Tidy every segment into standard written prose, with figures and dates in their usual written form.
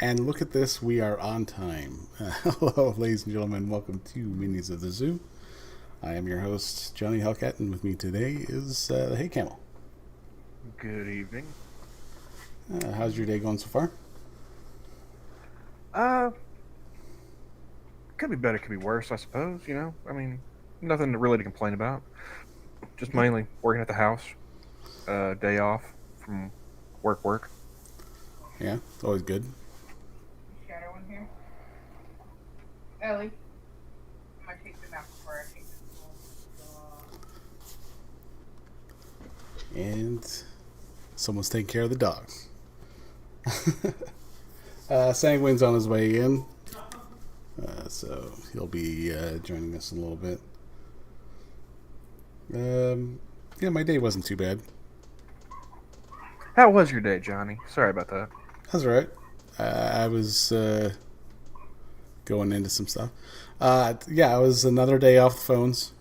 And look at this, we are on time. Hello, ladies and gentlemen. Welcome to Minions of the Zoo. I am your host, Johnny Hellcat, and with me today is Hey Camel. Good evening. How's your day going so far? Uh, could be better, could be worse, I suppose. I mean, nothing really to complain about. Just mainly working at the house. Day off from work. Yeah, it's always good. Shadow in here. Ellie, I'm gonna take them out before I take this And someone's taking care of the dogs. Sanguine's on his way in, so he'll be joining us in a little bit. Yeah, my day wasn't too bad. How was your day, Johnny? Sorry about that. That's all right. I was going into some stuff. Yeah, it was another day off the phones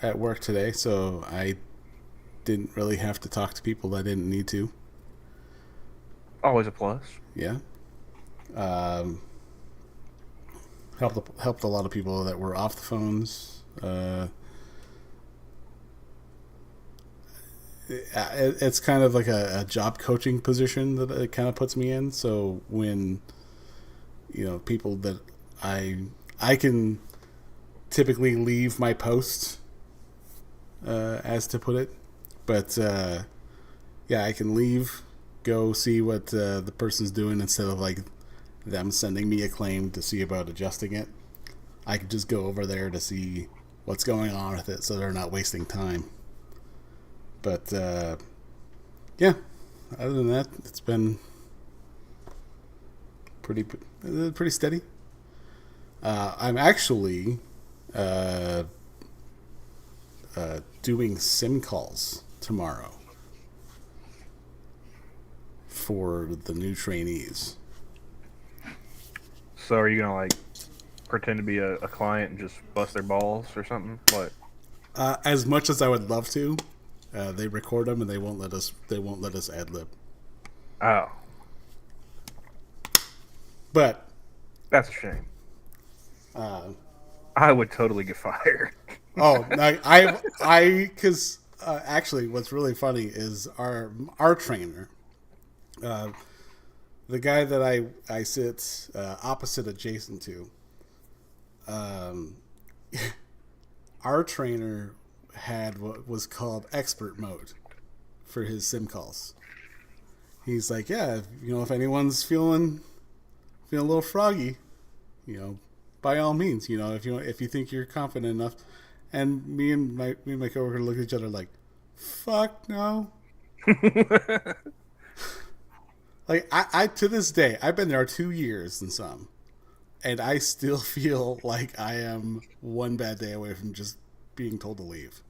at work today, so I didn't really have to talk to people I didn't need to. Always a plus. Yeah. Helped a lot of people that were off the phones. It's kind of like a job coaching position that it kind of puts me in. So when people that I can typically leave my post, as to put it, but yeah, I can leave, go see what the person's doing instead of like them sending me a claim to see about adjusting it. I could just go over there to see what's going on with it, so they're not wasting time. But yeah, other than that, it's been pretty steady. I'm actually doing sim calls tomorrow for the new trainees. So are you gonna like pretend to be a client and just bust their balls or something? What? As much as I would love to, they record them and they won't let us. They won't let us ad lib. Oh, But that's a shame. uh, I would totally get fired. oh, because actually, what's really funny is our trainer, uh, the guy that I sit opposite adjacent to, um, our trainer had what was called expert mode for his sim calls. He's like, yeah, if anyone's feeling a little froggy, by all means, if you think you're confident enough. And me and my coworker look at each other like, fuck no. Like I to this day, I've been there 2 years and some, and I still feel like I am one bad day away from just being told to leave.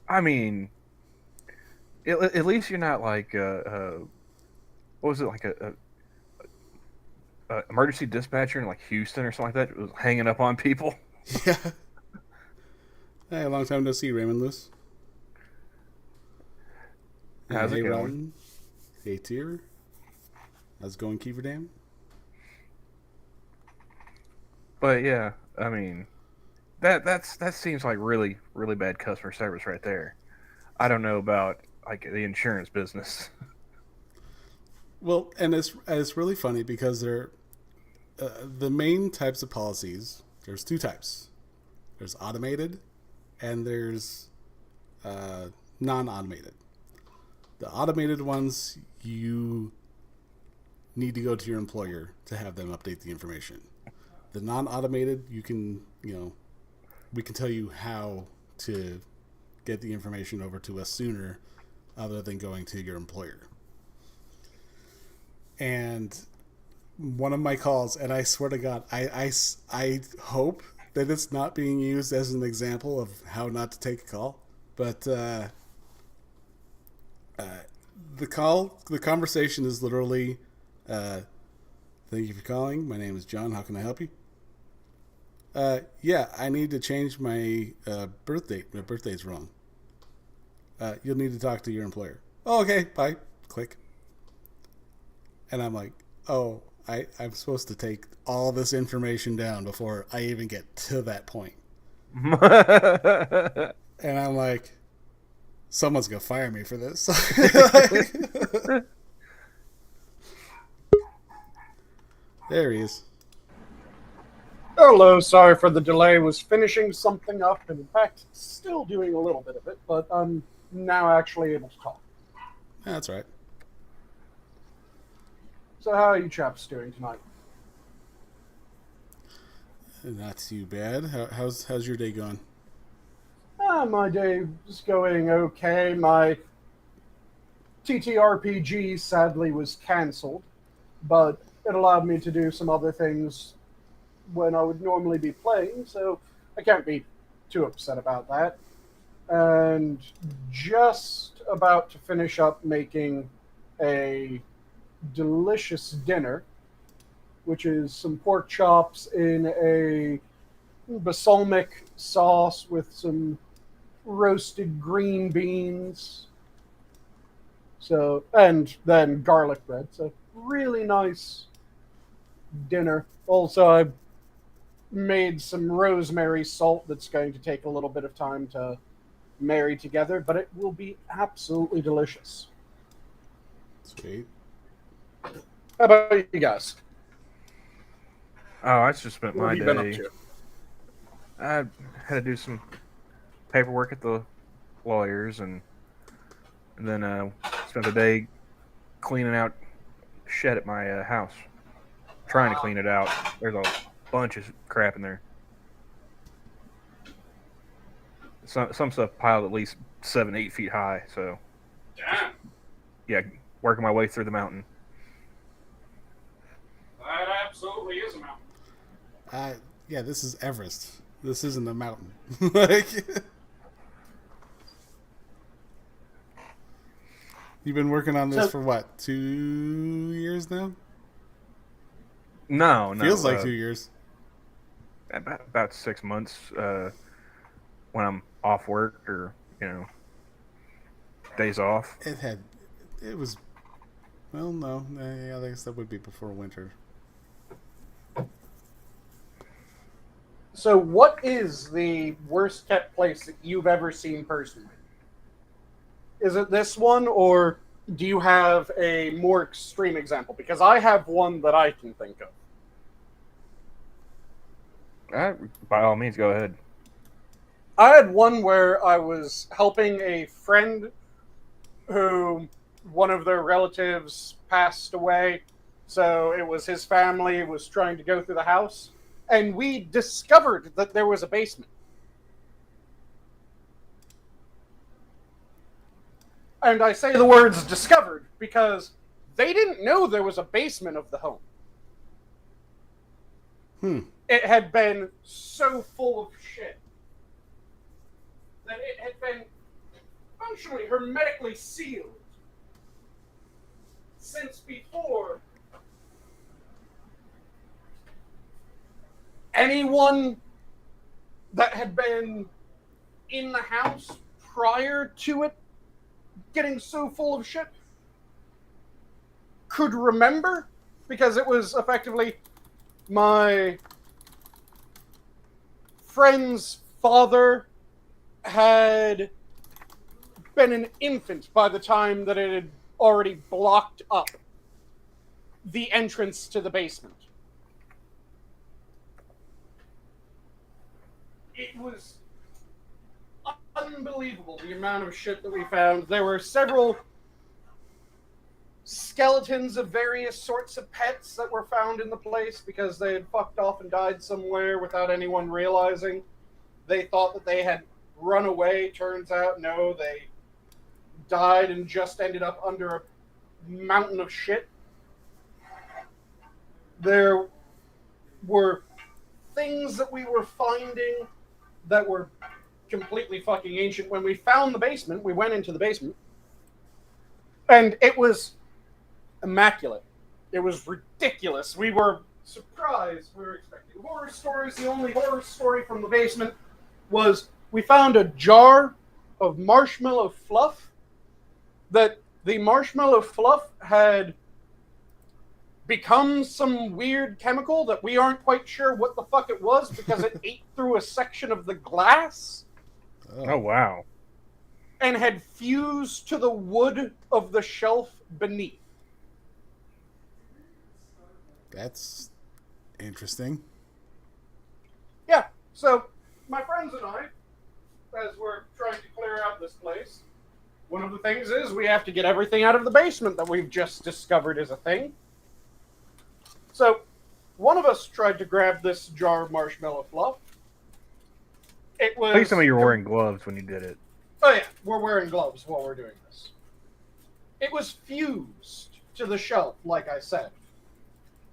I mean, at least you're not like what was it, like a emergency dispatcher in like Houston or something like that, was hanging up on people. Yeah. Hey, a long time no see, Raymond Lewis. How's it Hey, going? Ron. Hey, Tier. How's it going, Kiefer Dam? But yeah, I mean, that seems like really bad customer service right there. I don't know about like the insurance business. Well, and it's really funny because the main types of policies. There's two types. There's automated, and there's non-automated. The automated ones, you need to go to your employer to have them update the information. The non-automated, we can tell you how to get the information over to us sooner, other than going to your employer. And one of my calls, and I swear to God, I hope that it's not being used as an example of how not to take a call, but the conversation is literally, thank you for calling. My name is John. How can I help you? Yeah, I need to change my birth date. My birthday's wrong. You'll need to talk to your employer. Oh, okay. Bye. Click. And I'm like, oh, I'm supposed to take all this information down before I even get to that point. And I'm like, someone's going to fire me for this. There he is. Hello, sorry for the delay. Was finishing something up, and in fact, still doing a little bit of it, but I'm now actually able to talk. Yeah, that's right. So how are you chaps doing tonight? Not too bad. How's your day going? My day is going okay. My TTRPG sadly was cancelled, but it allowed me to do some other things when I would normally be playing, so I can't be too upset about that. And just about to finish up making a delicious dinner, which is some pork chops in a balsamic sauce with some roasted green beans. So, and then garlic bread. So, really nice dinner. Also, I made some rosemary salt that's going to take a little bit of time to marry together, but it will be absolutely delicious. Sweet. How about you guys? Oh, I just spent What my have you been up day. to? I had to do some paperwork at the lawyers, and then spent the day cleaning out shit at my house. Trying to clean it out. There's a bunch of crap in there. Some stuff piled at least 7-8 feet high. So Damn, yeah, working my way through the mountain. that absolutely is a mountain. Yeah, this is Everest. This isn't a mountain. Like, you've been working on this for what, 2 years now? No, Feels like 2 years. About 6 months when I'm off work or days off. It was, well, no, yeah, I guess that would be before winter. So, what is the worst kept place that you've ever seen personally? Is it this one, or do you have a more extreme example? Because I have one that I can think of. By all means, go ahead. I had one where I was helping a friend who one of their relatives passed away. So it was his family was trying to go through the house. And we discovered that there was a basement. And I say the words discovered because they didn't know there was a basement of the home. It had been so full of shit that it had been functionally hermetically sealed since before anyone that had been in the house prior to it getting so full of shit could remember, because it was effectively my friend's father had been an infant by the time that it had already blocked up the entrance to the basement. It was unbelievable the amount of shit that we found. There were several skeletons of various sorts of pets that were found in the place because they had fucked off and died somewhere without anyone realizing. They thought that they had run away. Turns out, no, they died and just ended up under a mountain of shit. There were things that we were finding that were completely fucking ancient. When we found the basement, we went into the basement, and it was immaculate. It was ridiculous. We were surprised. We were expecting horror stories. The only horror story from the basement was we found a jar of marshmallow fluff that the marshmallow fluff had become some weird chemical that we aren't quite sure what the fuck it was because it ate through a section of the glass Oh, wow. and had fused to the wood of the shelf beneath. That's interesting. Yeah, so my friends and I, as we're trying to clear out this place, one of the things is we have to get everything out of the basement that we've just discovered is a thing. So, one of us tried to grab this jar of marshmallow fluff. It was... At least some of you were wearing gloves when you did it. Oh yeah, we're wearing gloves while we're doing this. It was fused to the shelf, like I said.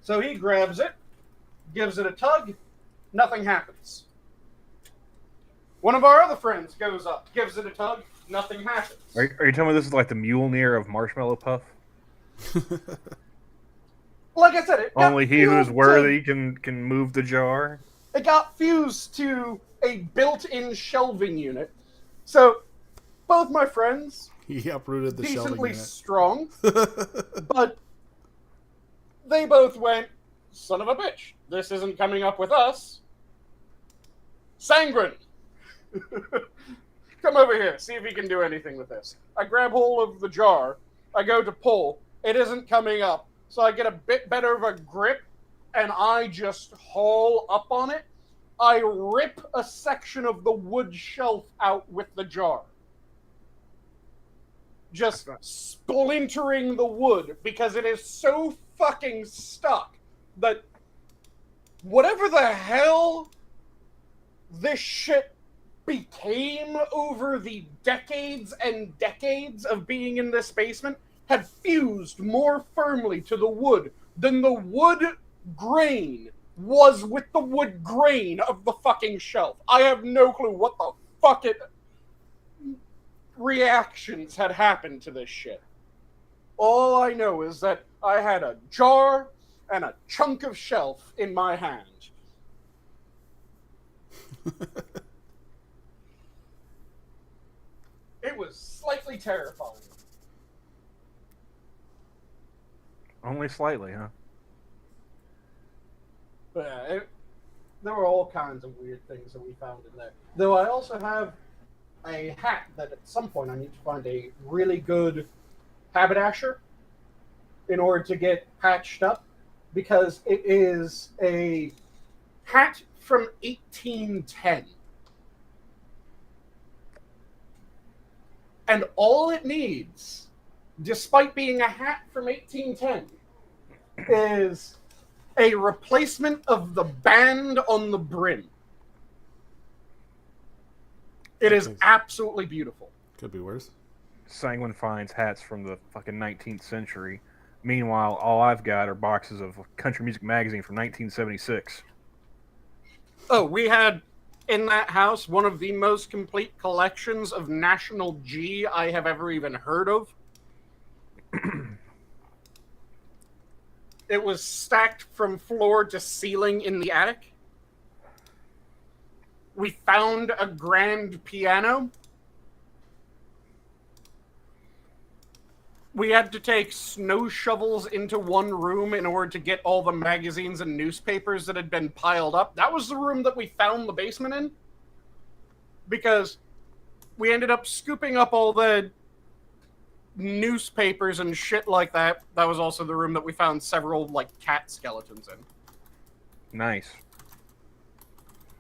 So he grabs it, gives it a tug, nothing happens. One of our other friends goes up, gives it a tug, nothing happens. Are you telling me this is like the Mjolnir of Marshmallow Puff? Like I said, it got Only he who is fused worthy can move the jar. It got fused to a built-in shelving unit. So, both my friends, He uprooted the shelving decently unit. strong, but they both went, son of a bitch, this isn't coming up with us. Sanguine! Come over here, see if you can do anything with this. I grab hold of the jar, I go to pull, it isn't coming up, so I get a bit better of a grip, and I just haul up on it. I rip a section of the wood shelf out with the jar. Just splintering the wood because it is so fucking stuck that whatever the hell this shit became over the decades and decades of being in this basement had fused more firmly to the wood than the wood grain was with the wood grain of the fucking shelf. I have no clue what the fuck reactions had happened to this shit. All I know is that I had a jar and a chunk of shelf in my hand. It was slightly terrifying. Only slightly, huh? But yeah, there were all kinds of weird things that we found in there. Though I also have a hat that at some point I need to find a really good haberdasher in order to get patched up, because it is a hat from 1810. And all it needs, despite being a hat from 1810, is a replacement of the band on the brim. It is absolutely beautiful. Could be worse. Sanguine finds hats from the fucking 19th century. Meanwhile, all I've got are boxes of country music magazine from 1976. Oh, we had in that house one of the most complete collections of National G I have ever even heard of. It was stacked from floor to ceiling in the attic. We found a grand piano. We had to take snow shovels into one room in order to get all the magazines and newspapers that had been piled up. That was the room that we found the basement in. Because we ended up scooping up all the newspapers and shit like that. That was also the room that we found several, like, cat skeletons in. Nice.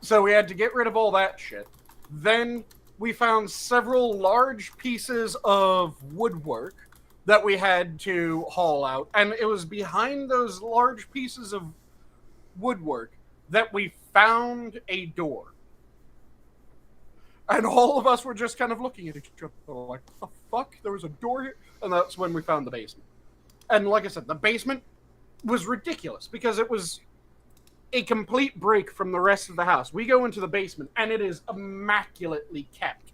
So we had to get rid of all that shit. Then we found several large pieces of woodwork that we had to haul out. And it was behind those large pieces of woodwork that we found a door. And all of us were just kind of looking at each other like, what the fuck? There was a door here? And that's when we found the basement. And like I said, the basement was ridiculous because it was a complete break from the rest of the house. We go into the basement and it is immaculately kept.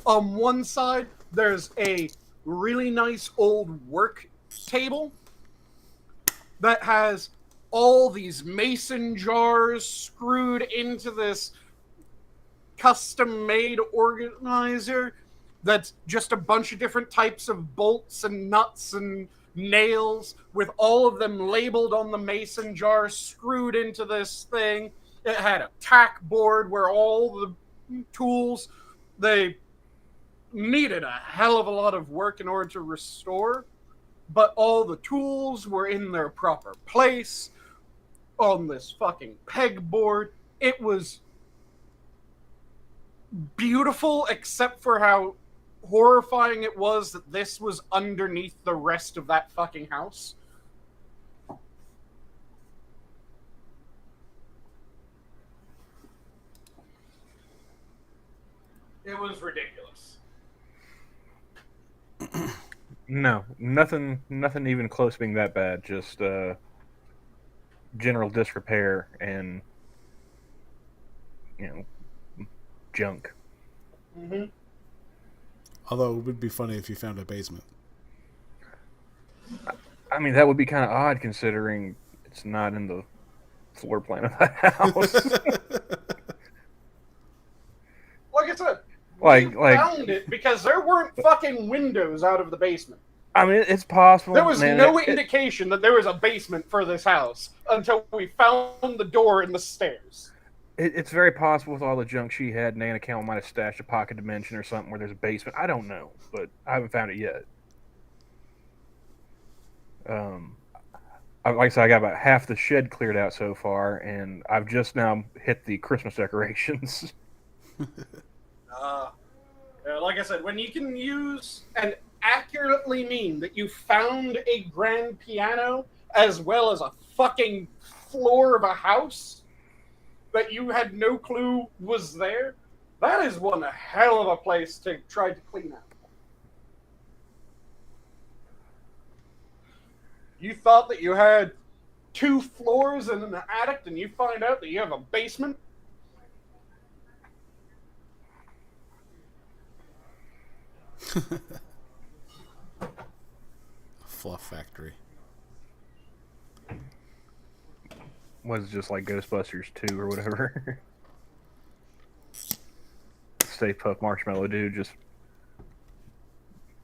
On one side, there's a really nice old work table that has all these mason jars screwed into this custom-made organizer that's just a bunch of different types of bolts and nuts and nails with all of them labeled on the mason jar screwed into this thing. It had a tack board where all the tools, they needed a hell of a lot of work in order to restore, but all the tools were in their proper place on this fucking pegboard. It was beautiful, except for how horrifying it was that this was underneath the rest of that fucking house. It was ridiculous. No, nothing even close to being that bad. Just general disrepair and junk. Mm-hmm. Although it would be funny if you found a basement. I mean, that would be kind of odd considering it's not in the floor plan of that house. Like I said, Like- we found it because there weren't fucking windows out of the basement. I mean, it's possible. There was man, no indication that there was a basement for this house until we found the door in the stairs. It's very possible with all the junk she had, Nana Camel might have stashed a pocket dimension or something where there's a basement. I don't know, but I haven't found it yet. Like I said, I got about half the shed cleared out so far, and I've just now hit the Christmas decorations. Like I said, when you can use and accurately mean that you found a grand piano as well as a fucking floor of a house that you had no clue was there, that is one hell of a place to try to clean up. You thought that you had 2 floors and an attic, and you find out that you have a basement? Fluff factory. Was it just like Ghostbusters 2 or whatever? Stay Puft Marshmallow Dude just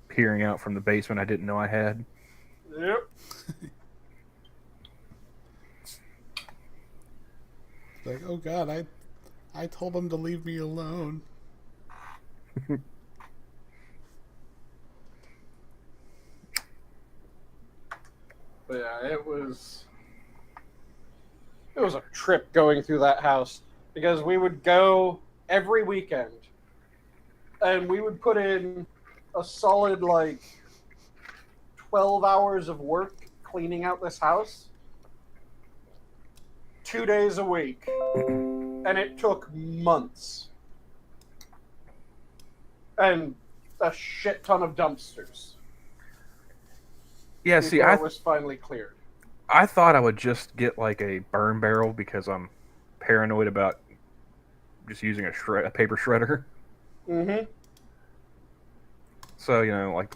peering out from the basement I didn't know I had. Yep. Like, oh god, I told him to leave me alone. But yeah, it was a trip going through that house because we would go every weekend and we would put in a solid 12 hours of work cleaning out this house 2 days a week, and it took months and a shit ton of dumpsters. Yeah, see, it was finally cleared. I thought I would just get like a burn barrel because I'm paranoid about just using a paper shredder. Mm-hmm. So, like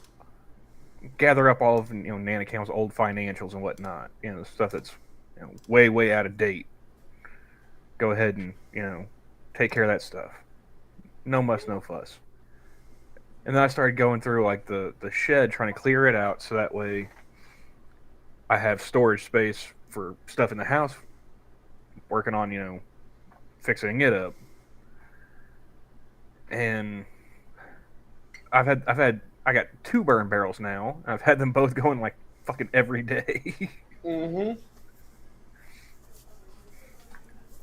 gather up all of Nana Camel's old financials and whatnot, stuff that's way, way out of date. Go ahead and, take care of that stuff. No muss, no fuss. And then I started going through like the shed trying to clear it out so that way I have storage space for stuff in the house, working on, fixing it up. And I got 2 burn barrels now. I've had them both going like fucking every day. Mm-hmm.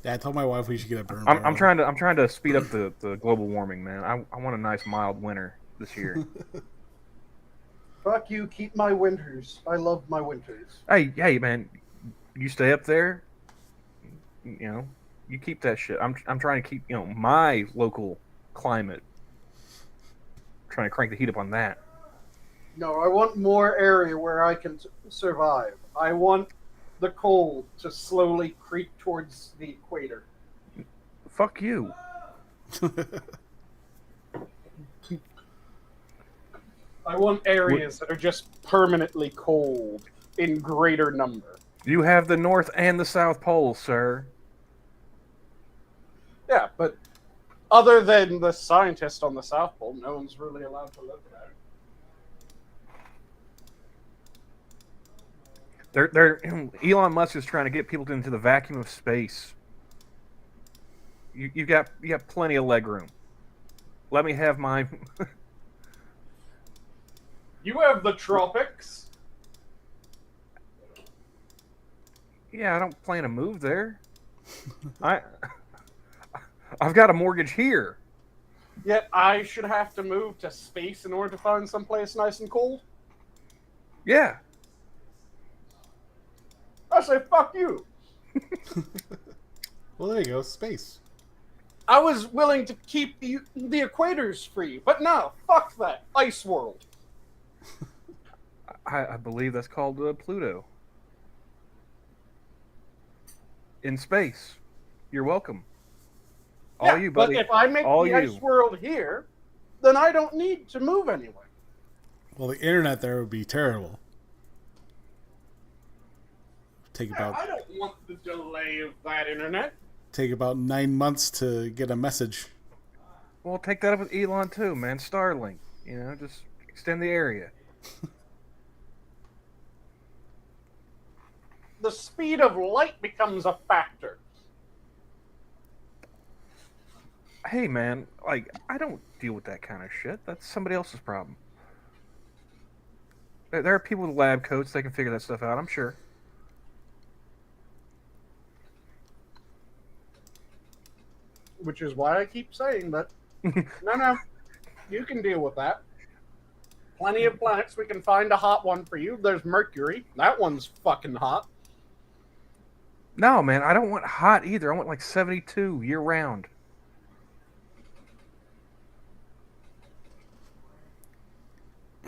Yeah, I told my wife we should get a burn barrel. I'm trying to speed up the global warming, man. I want a nice mild winter this year. Fuck you, keep my winters. I love my winters. Hey, man, you stay up there. You keep that shit. I'm trying to keep my local climate. Trying to crank the heat up on that. No, I want more area where I can survive. I want the cold to slowly creep towards the equator. Fuck you. I want areas that are just permanently cold in greater number. You have the North and the South Pole, sir. Yeah, but other than the scientist on the South Pole, no one's really allowed to live there. They're Elon Musk is trying to get people into the vacuum of space. You got plenty of leg room. Let me have my. You have the tropics. Yeah, I don't plan to move there. I've got a mortgage here. Yet I should have to move to space in order to find someplace nice and cold. Yeah. I say, fuck you. Well, there you go, space. I was willing to keep the equators free, but no, fuck that. Ice world. I believe that's called Pluto. In space. You're welcome. All Yeah, you, buddy. but if I make All the you. ice world here, then I don't need to move anyway. Well, the internet there would be terrible. Take about I don't want the delay of that internet. take about 9 months to get a message. Well, take that up with Elon too, man. Starlink. You know, just extend the area. The speed of light becomes a factor. Hey, man, like, I don't deal with that kind of shit. That's somebody else's problem. There are people with lab coats that can figure that stuff out, I'm sure. Which is why I keep saying that. No, you can deal with that. Plenty of planets. We can find a hot one for you. There's Mercury. That one's fucking hot. No, man, I don't want hot either. I want like 72 year round.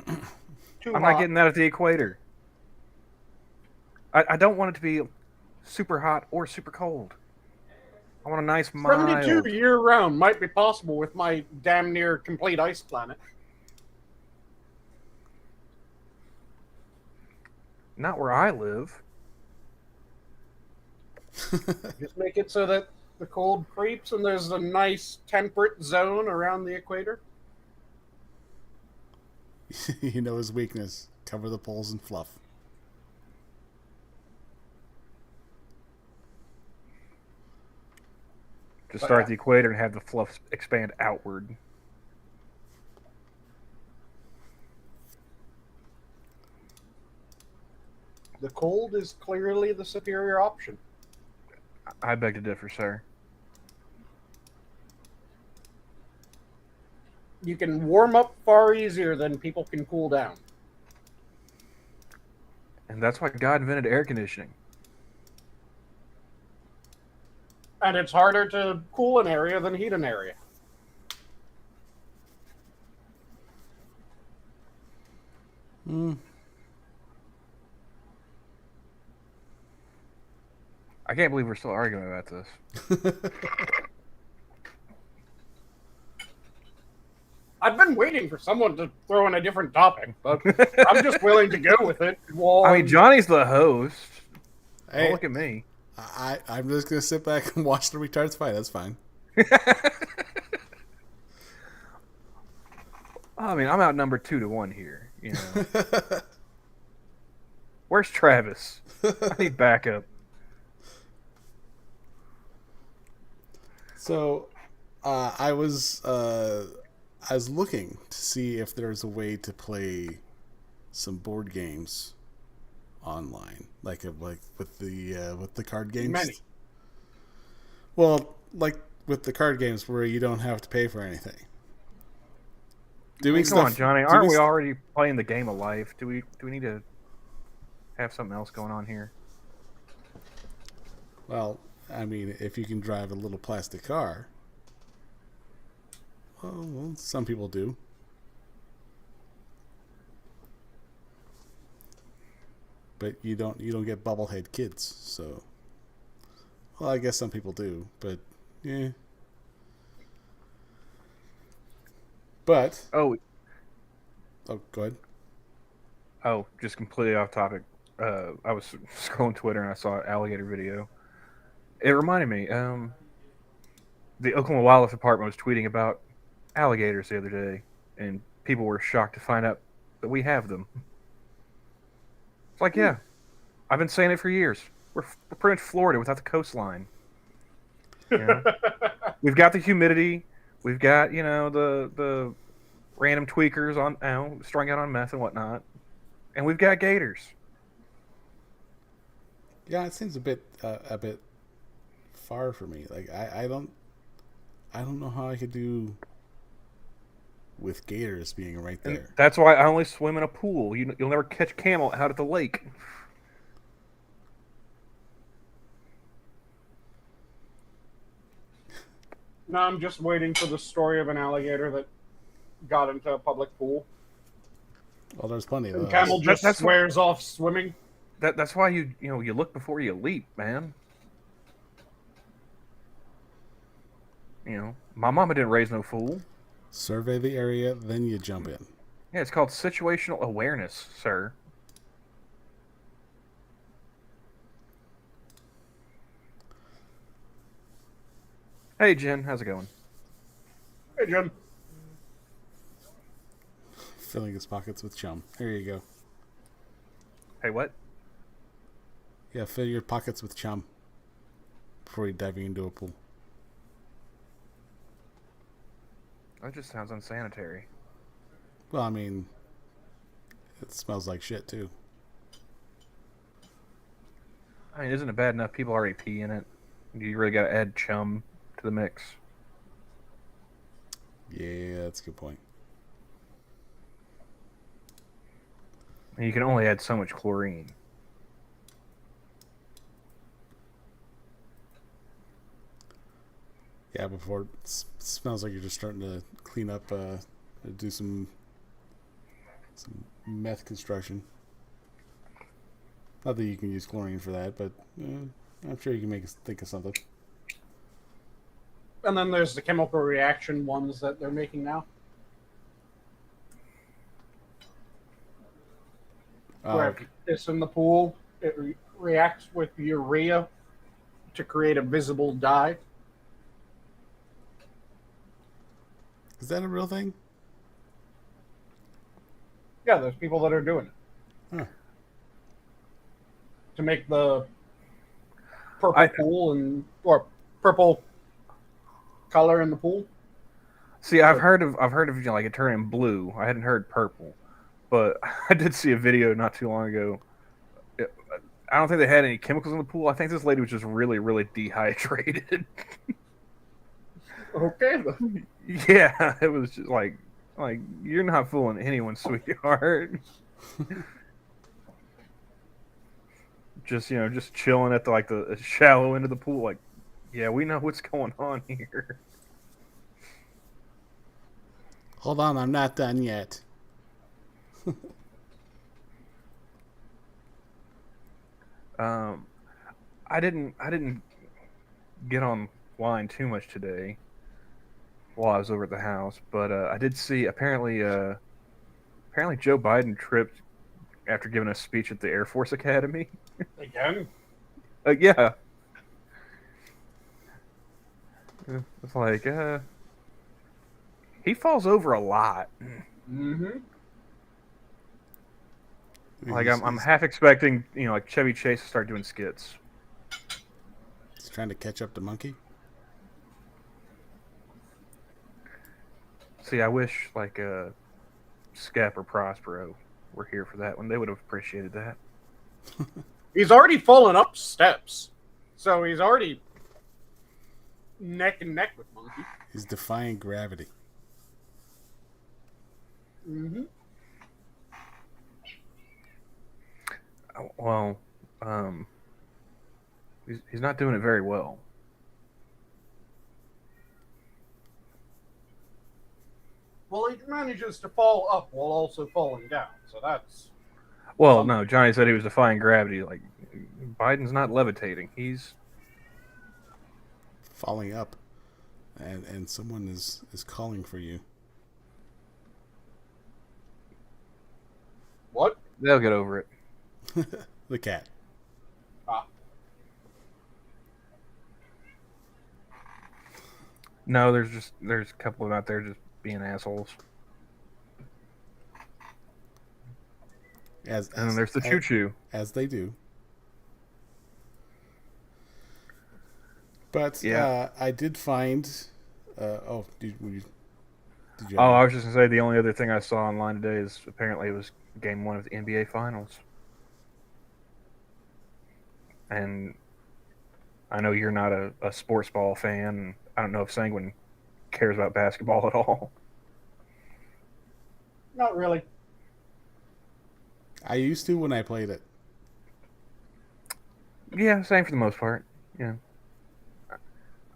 I'm not getting that at the equator. I don't want it to be super hot or super cold. I want a nice mild. 72 year round might be possible with my damn near complete ice planet. Not where I live. Just make it so that the cold creeps and there's a nice temperate zone around the equator. You know his weakness. Cover the poles in fluff. Just start at the equator and have the fluff expand outward. The cold is clearly the superior option. I beg to differ, sir. You can warm up far easier than people can cool down. And that's why God invented air conditioning. And it's harder to cool an area than heat an area. I can't believe we're still arguing about this. I've been waiting for someone to throw in a different topic, but I'm just willing to go with it. I mean, Johnny's the host. Hey, Don't look at me. I'm just going to sit back and watch the retards fight. That's fine. I mean, I'm outnumbered 2-1 here. You know. Where's Travis? I need backup. So, I was looking to see if there's a way to play some board games online, like with the card games. Many. Well, like with the card games where you don't have to pay for anything. Doing Come on, stuff, Johnny. doing Aren't we st- already playing the game of life? Do we need to have something else going on here? Well, I mean, if you can drive a little plastic car, well, some people do. But you don't get bubblehead kids, so. Well, I guess some people do, but yeah. But Oh, go ahead. just completely off topic. I was scrolling Twitter and I saw an alligator video. It reminded me. The Oklahoma Wildlife Department was tweeting about alligators the other day, and people were shocked to find out that we have them. It's like, yeah, I've been saying it for years. We're pretty much Florida without the coastline. You know? We've got the humidity. We've got, you know, the random tweakers on, you know, strung out on meth and whatnot, and we've got gators. Yeah, it seems a bit far for me. Like I don't know how I could do with gators being right And there. that's why I only swim in a pool. You'll never catch camel out at the lake. No, I'm just waiting for the story of an alligator that got into a public pool. Well, there's plenty of And those. Camel just That's what- swears off swimming. That's why you look before you leap, man. You know, my mama didn't raise no fool. Survey the area, then you jump in. Yeah, it's called situational awareness, sir. Hey, Jen, how's it going? Hey, Jim. Filling his pockets with chum. There you go. Hey, what? Yeah, fill your pockets with chum before you dive into a pool. That just sounds unsanitary. Well, I mean, it smells like shit too. I mean, isn't it bad enough people already pee in it? Do you really got to add chum to the mix? Yeah, that's a good point. And you can only add so much chlorine. Yeah, before it smells like you're just starting to clean up, do some meth construction. Not that you can use chlorine for that, but I'm sure you can make us think of something. And then there's the chemical reaction ones that they're making now. Where if it's in the pool, it reacts with urea to create a visible dye. Is that a real thing? Yeah, there's people that are doing it. Huh. To make the purple pool or purple color in the pool. See, I've heard of you know, like it turning blue. I hadn't heard purple, but I did see a video not too long ago. I don't think they had any chemicals in the pool. I think this lady was just really, really dehydrated. Okay. Yeah, it was just like you're not fooling anyone, sweetheart. Just just chilling at the shallow end of the pool. Like, yeah, we know what's going on here. Hold on, I'm not done yet. I didn't get online too much today while I was over at the house, but I did see apparently Joe Biden tripped after giving a speech at the Air Force Academy. Again? Yeah. It's like he falls over a lot. Mm-hmm. Like I'm half expecting like Chevy Chase to start doing skits. He's trying to catch up to Monkey. See, I wish like Skep or Prospero were here for that one. They would have appreciated that. He's already fallen up steps. So he's already neck and neck with Monkey. He's defying gravity. Mm-hmm. Well, he's not doing it very well. Well, he manages to fall up while also falling down. So that's... Well, no, Johnny said he was defying gravity. Like, Biden's not levitating. He's falling up. And someone is calling for you. What? They'll get over it. The cat. Ah. No, there's a couple of them out there just being assholes. And then there's the choo-choo. As they do. But Yeah. I did find. Oh, did you Oh, have I was just gonna say the only other thing I saw online today is apparently it was Game 1 of the NBA Finals, and I know you're not a sports ball fan. I don't know if Sanguine cares about basketball at all. Not really. I used to when I played it. Yeah, same for the most part. Yeah,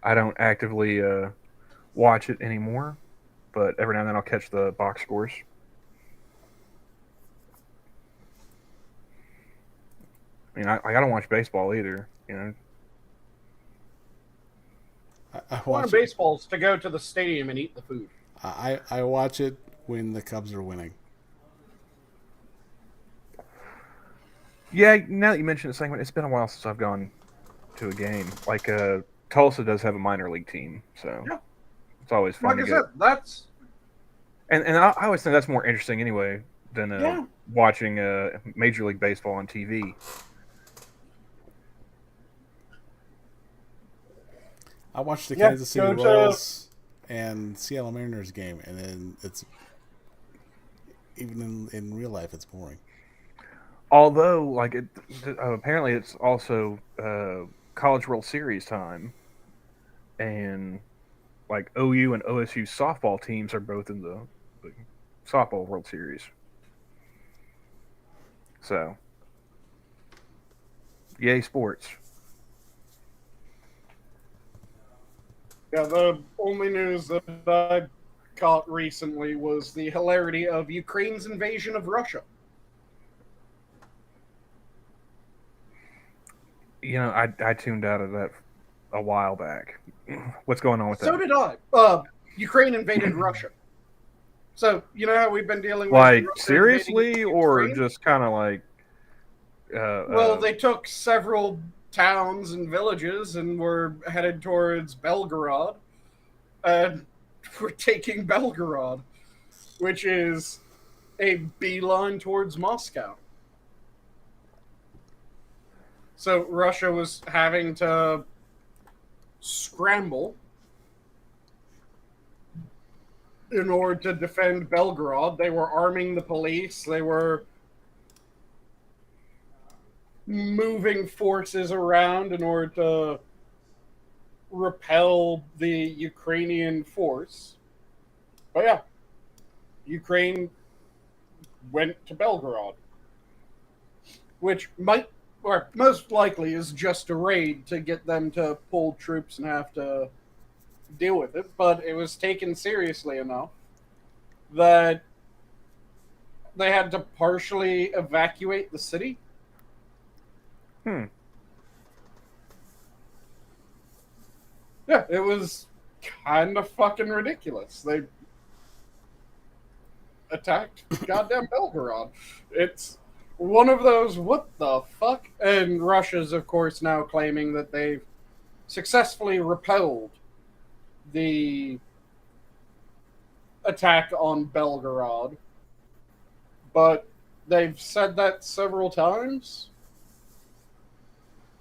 I don't actively watch it anymore, but every now and then I'll catch the box scores. I mean, I don't watch baseball either. You know, I One of watch it. baseball's to go to the stadium and eat the food. I watch it when the Cubs are winning. yeah. Now that you mention it, Sanguine, it's been a while since I've gone to a game. Like Tulsa does have a minor league team, so Yeah. it's always fun Like to I get. said, that's And I always think that's more interesting anyway than yeah. watching Major League Baseball on TV. I watched the Yeah, Kansas City go to Royals and Seattle Mariners game, and then it's even in real life it's boring. Although, like, apparently it's also College World Series time, and like OU and OSU softball teams are both in the softball World Series. So, yay sports! Yeah, the only news that I got recently was the hilarity of Ukraine's invasion of Russia. You know, I tuned out of that a while back. What's going on with So that? did I. Ukraine invaded Russia. So, you know how we've been dealing with Like Russia invading seriously, or Ukraine? just kind of like Well, they took several towns and villages and were headed towards Belgorod. And we're taking Belgorod, which is a beeline towards Moscow. So Russia was having to scramble in order to defend Belgorod. They were arming the police. They were moving forces around in order to repel the Ukrainian force. But yeah, Ukraine went to Belgorod, which might, or most likely, is just a raid to get them to pull troops and have to deal with it. But it was taken seriously enough that they had to partially evacuate the city. hmm. Yeah, it was kind of fucking ridiculous. They attacked goddamn Belgorod. It's one of those what the fuck? And Russia's, of course, now claiming that they've successfully repelled the attack on Belgorod. But they've said that several times.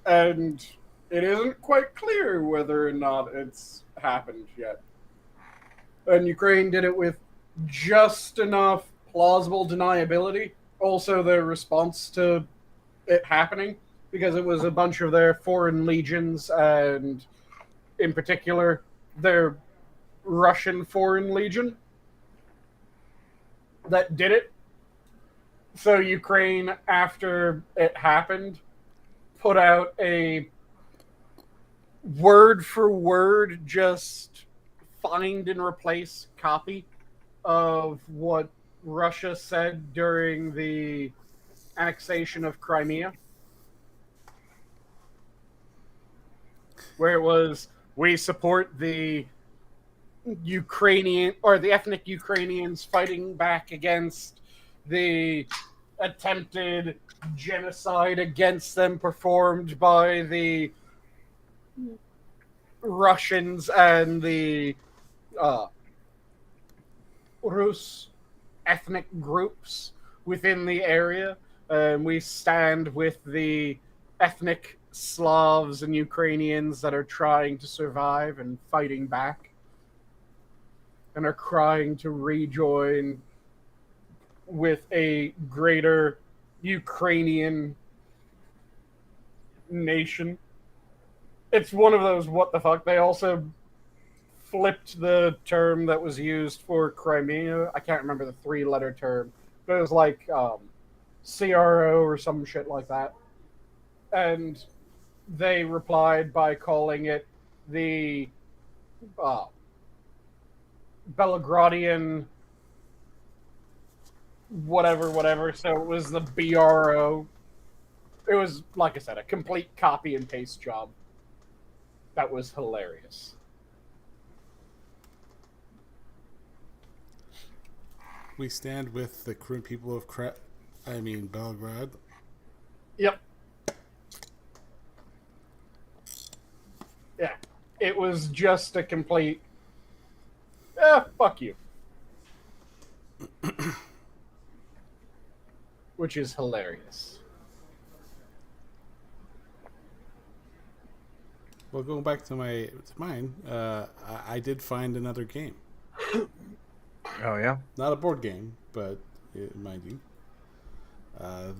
And it isn't quite clear whether or not it's happened yet. And Ukraine did it with just enough plausible deniability. Also, their response to it happening, because it was a bunch of their foreign legions, and in particular, their Russian Foreign Legion that did it. So Ukraine, after it happened, put out a word for word, just find and replace copy of what Russia said during the annexation of Crimea, where it was, we support the Ukrainian or the ethnic Ukrainians fighting back against the attempted genocide against them performed by the Russians and the Rus ethnic groups within the area. We stand with the ethnic Slavs and Ukrainians that are trying to survive and fighting back and are crying to rejoin with a greater Ukrainian nation. It's one of those what the fuck. They also flipped the term that was used for Crimea. I can't remember the 3-letter term, but it was like CRO or some shit like that. And they replied by calling it the Belgradian whatever. So it was the BRO. It was, like I said, a complete copy and paste job. That was hilarious. We stand with the Korean people of Belgrade. Yep. Yeah. It was just a complete fuck you. Which is hilarious. Well, going back to mine, I did find another game. Oh yeah. Not a board game, but mind you,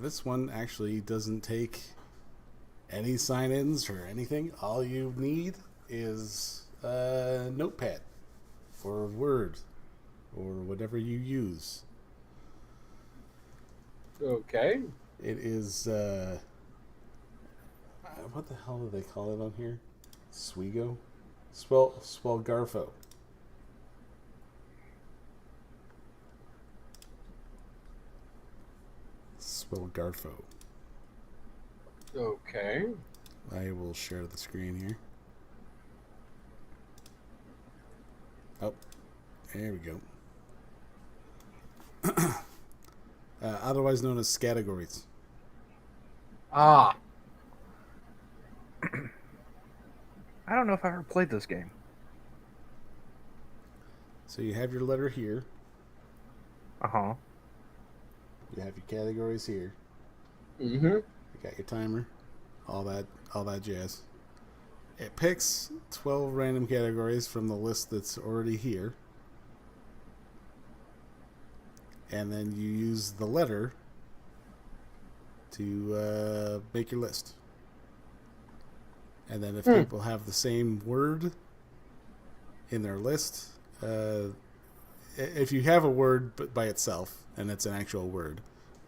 this one actually doesn't take any sign-ins or anything. All you need is a notepad or Word or whatever you use. Okay. It is what the hell do they call it on here? Swigo? Swelgarfo. Swelgarfo. Okay. I will share the screen here. Oh, there we go. Otherwise known as categories. Ah. I don't know if I ever played this game. So you have your letter here. Uh-huh. You have your categories here. Mm-hmm. You got your timer. All that jazz. It picks 12 random categories from the list that's already here. And then you use the letter to make your list. And then if people have the same word in their list, if you have a word but by itself and it's an actual word,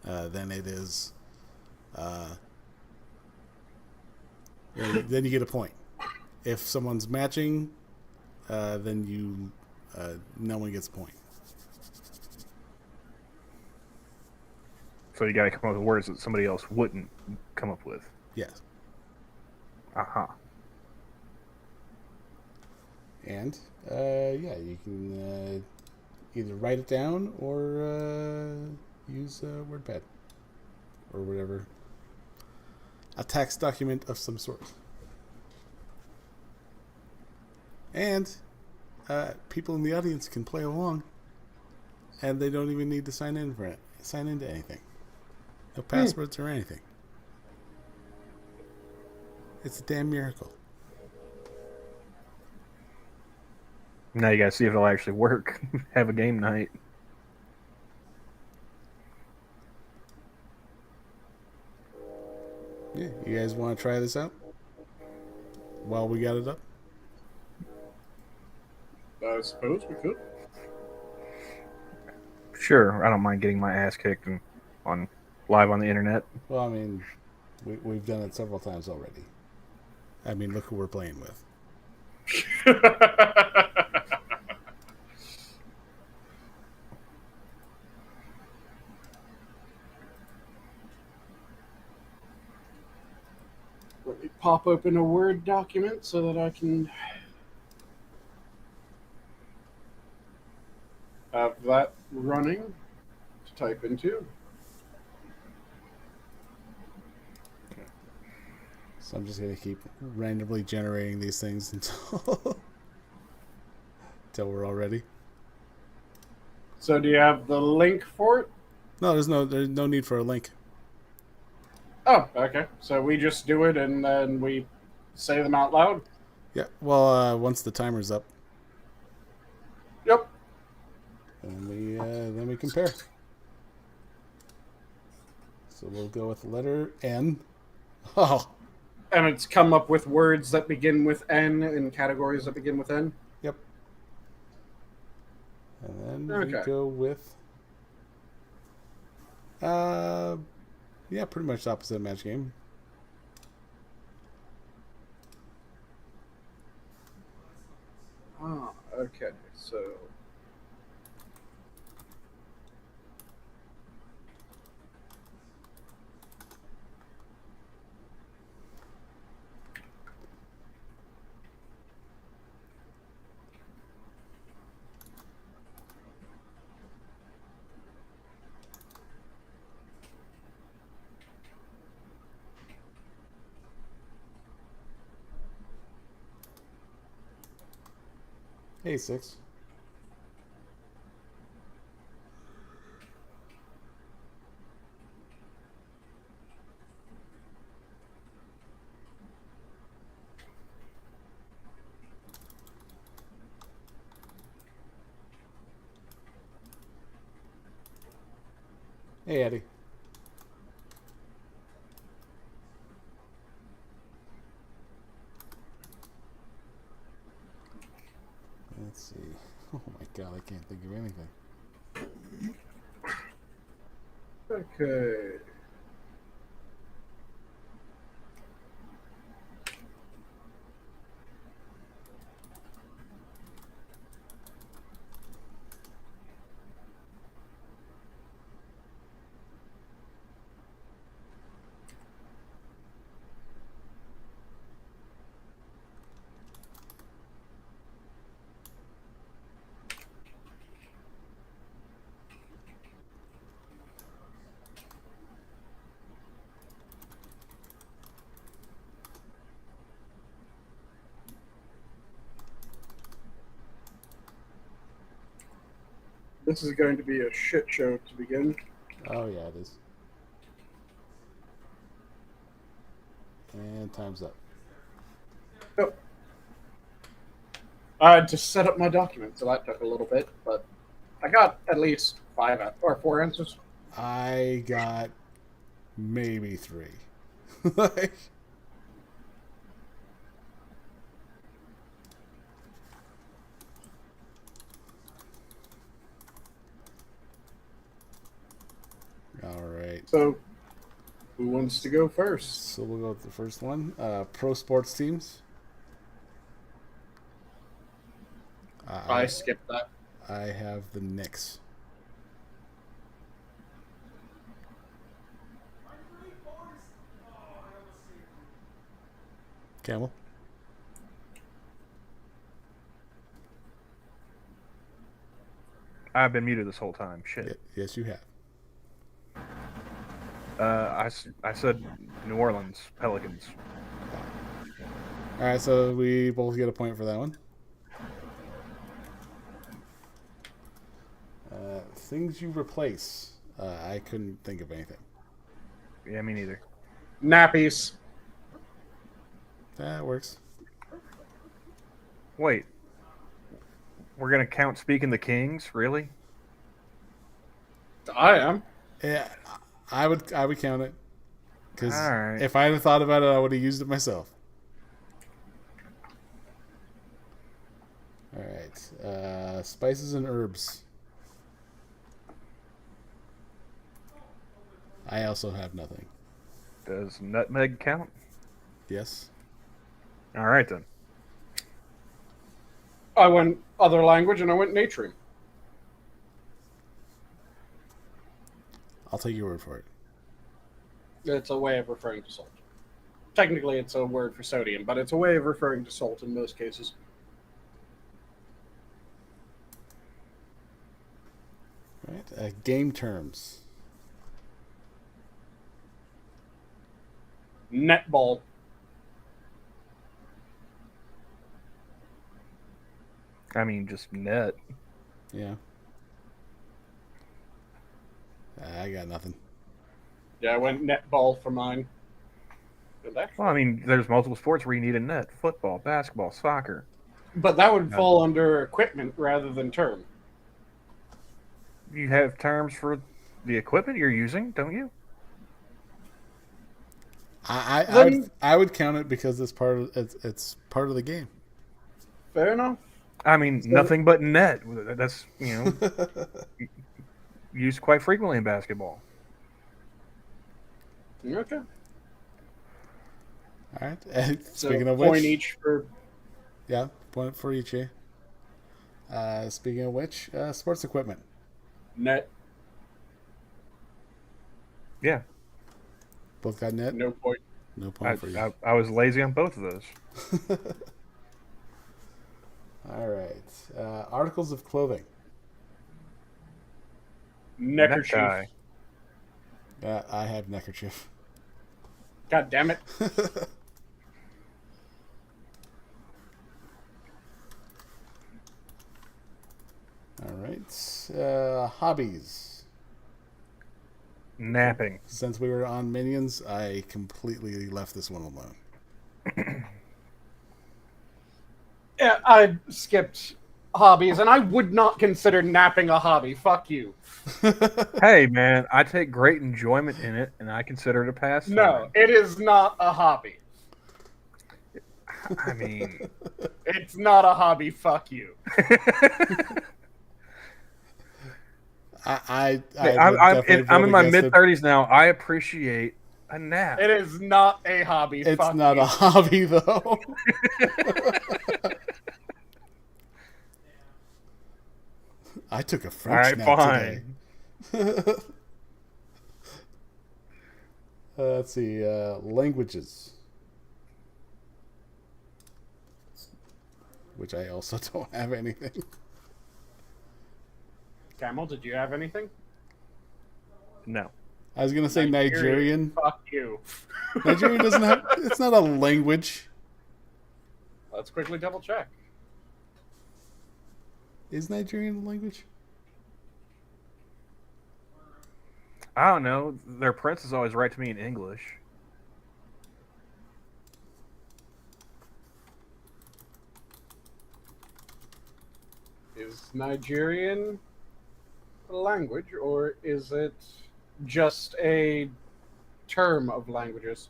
then it is then you get a point. If someone's matching, then no one gets a point. So you gotta come up with words that somebody else wouldn't come up with. Yes. Uh-huh. And you can either write it down or use a WordPad or whatever, a text document of some sort. And people in the audience can play along, and they don't even need to sign into anything. No passwords or anything. It's a damn miracle. Now you gotta see if it'll actually work. Have a game night. Yeah, you guys want to try this out while we got it up? I suppose we could. Sure, I don't mind getting my ass kicked on live on the internet. Well, I mean, we've done it several times already. I mean, look who we're playing with. Let me pop open a Word document so that I can have that running to type into. So I'm just going to keep randomly generating these things until we're all ready. So do you have the link for it? No, there's no need for a link. Oh, okay. So we just do it and then we say them out loud? Yeah. Well, once the timer's up, Yep. and then we compare. So we'll go with the letter N. Oh, And it's come up with words that begin with N and categories that begin with N? yep. And then we Okay. go with yeah, pretty much the opposite of match game. Ah, okay. So Hey, 6. Hey, Eddie. Let's see. Oh my god, I can't think of anything. okay. This is going to be a shit show to begin. Oh yeah, it is. And time's up. Yep. I had to set up my document, so that took a little bit, but I got at least 4 answers. I got maybe 3. Like, all right. So, who wants to go first? So we'll go with the first one. Pro sports teams. I skipped that. I have the Knicks. Camel. I've been muted this whole time. Shit. Yes, you have. I said New Orleans Pelicans. All right, so we both get a point for that one. Things you replace. I couldn't think of anything. Yeah, me neither. Nappies. That works. Wait, we're gonna count Speaking the Kings? Really? I am. Yeah, I would count it because All right. if I had thought about it, I would have used it myself. All right, spices and herbs. I also have nothing. Does nutmeg count? Yes. All right then. I went other language and I went natrium. I'll take your word for it. It's a way of referring to salt. Technically, it's a word for sodium, but it's a way of referring to salt in most cases. All right. Game terms. Netball. I mean, just net. Yeah. I got nothing. Yeah, I went netball for mine. Well, I mean, there's multiple sports where you need a net: football, basketball, soccer. But that would fall under equipment rather than term. You have terms for the equipment you're using, don't you? I would count it because it's it's part of the game. Fair enough. I mean, nothing but net. That's used quite frequently in basketball. Okay. All right. And So speaking of point which, each for yeah, point for each. Speaking of which, sports equipment. net. Yeah, Both got net. No point. No point for you. I was lazy on both of those. All right. Articles of clothing. Neckerchief. Necktie. I have neckerchief. God damn it. All right. Hobbies. Napping. Since we were on Minions, I completely left this one alone. Yeah, I skipped hobbies, and I would not consider napping a hobby. Fuck you. Hey, man, I take great enjoyment in it, and I consider it a pastime. No, it is not a hobby. I mean, It's not a hobby. Fuck you. I'm I'm in my mid-30s now. I appreciate a nap. It is not a hobby. It's Fuck not you. a hobby, though. I took a French nap fine. today. Let's see. Languages. Which I also don't have anything. Camel, did you have anything? No. I was going to say Nigerian. Fuck you. Nigerian doesn't have... It's not a language. Let's quickly double check. Is Nigerian a language? I don't know. Their princes always write to me in English. Is Nigerian a language, or is it just a term of languages?